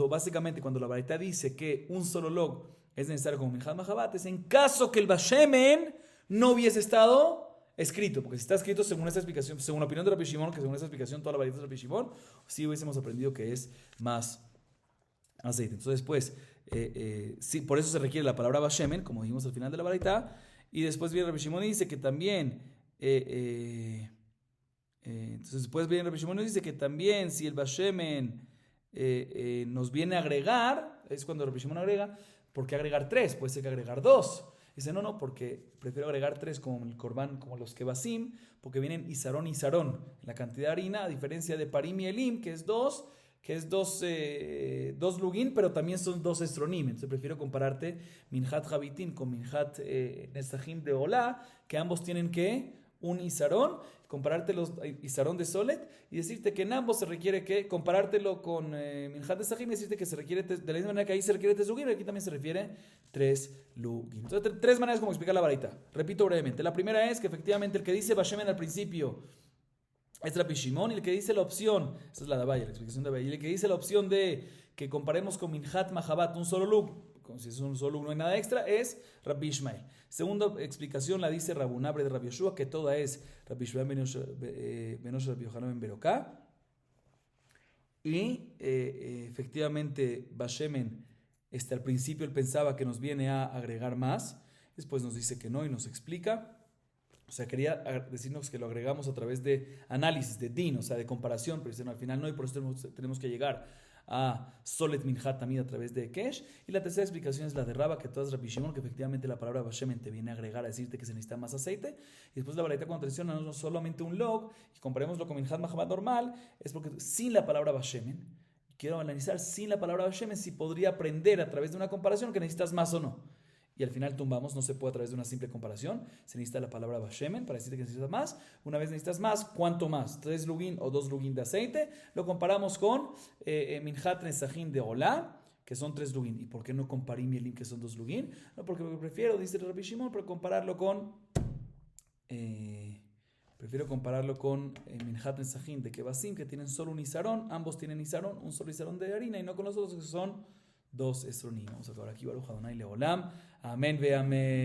básicamente cuando la Baraita dice que un solo log es necesario como Minjat Mahabat, es en caso que el Bashemen no hubiese estado escrito, porque si está escrito según esta explicación, según la opinión de Rabbi Shimon, que según esta explicación toda la Baraita de Rabbi Shimon, sí hubiésemos aprendido que es más aceite. Entonces, pues, sí, por eso se requiere la palabra Bashemen, como dijimos al final de la Baraita. Y después viene Rabbi Shimon y dice que también, entonces después viene Rabbi Shimon y dice que también si el Bashemen nos viene a agregar, es cuando Rabbi Shimon agrega, ¿por qué agregar 3? Puede ser que agregar 2. Dice, no, porque prefiero agregar 3 como el Korban, como los Kebasim, porque vienen Isarón, la cantidad de harina, a diferencia de Parim y Elim, que es 2 lugin, pero también son 2 estronim. Entonces prefiero compararte Minjat Habitin con Minjat Nesajim de Olá, que ambos tienen que un Isarón, compararte los Isarón de Solet y decirte que en ambos se requiere que comparártelo con Minjat Nesajim y decirte que se requiere, de la misma manera que ahí se requiere 3 lugin, aquí también se refiere 3 lugin. Entonces, 3 maneras como explicar la Baraita. Repito brevemente. La primera es que efectivamente el que dice Bashemen al principio es Rabbi Shimon, y el que dice la opción, esa es la de Abaye, la explicación de Abaye, y el que dice la opción de que comparemos con Minjat Mahabat, un solo lug, como si es un solo lug, no hay nada extra, es Rabbi Ishmael. Segunda explicación la dice Rabunabre de Rabbi Yoshua, que toda es Rabbi Ishmael Benosh Rabbi Yohanan ben Beroká. Y efectivamente Bashemen, al principio él pensaba que nos viene a agregar más, después nos dice que no y nos explica. O sea, quería decirnos que lo agregamos a través de análisis, de din, o sea, de comparación, pero al final no, y por eso tenemos que llegar a Solet Minjat también a través de Kesh. Y la tercera explicación es la de Rabba, que todas Rabbi Shimon, que efectivamente la palabra Bashemen te viene a agregar, a decirte que se necesita más aceite. Y después la Baraita cuando menciona no solamente un log, y comparémoslo con Minjat Mahabat normal, es porque sin la palabra Bashemen, quiero analizar sin la palabra Bashemen si podría aprender a través de una comparación que necesitas más o no. Y al final tumbamos, no se puede a través de una simple comparación, se necesita la palabra Bashemen para decirte que necesitas más. Una vez necesitas más, ¿cuánto más? 3 lugin o 2 lugin de aceite. Lo comparamos con Minjat Nesajim de Olá, que son 3 lugin. ¿Y por qué no con Parim y Elim, que son 2 lugin? No, porque prefiero, dice Rabbi Shimon, pero compararlo con Minjat Nesajim de Kebasim, que tienen solo un Isarón. Ambos tienen Isarón, un solo Isarón de harina, y no con los otros que son 2 estronim. Vamos a acabar aquí, Baruch Adonai Leolam. Amén ve amén.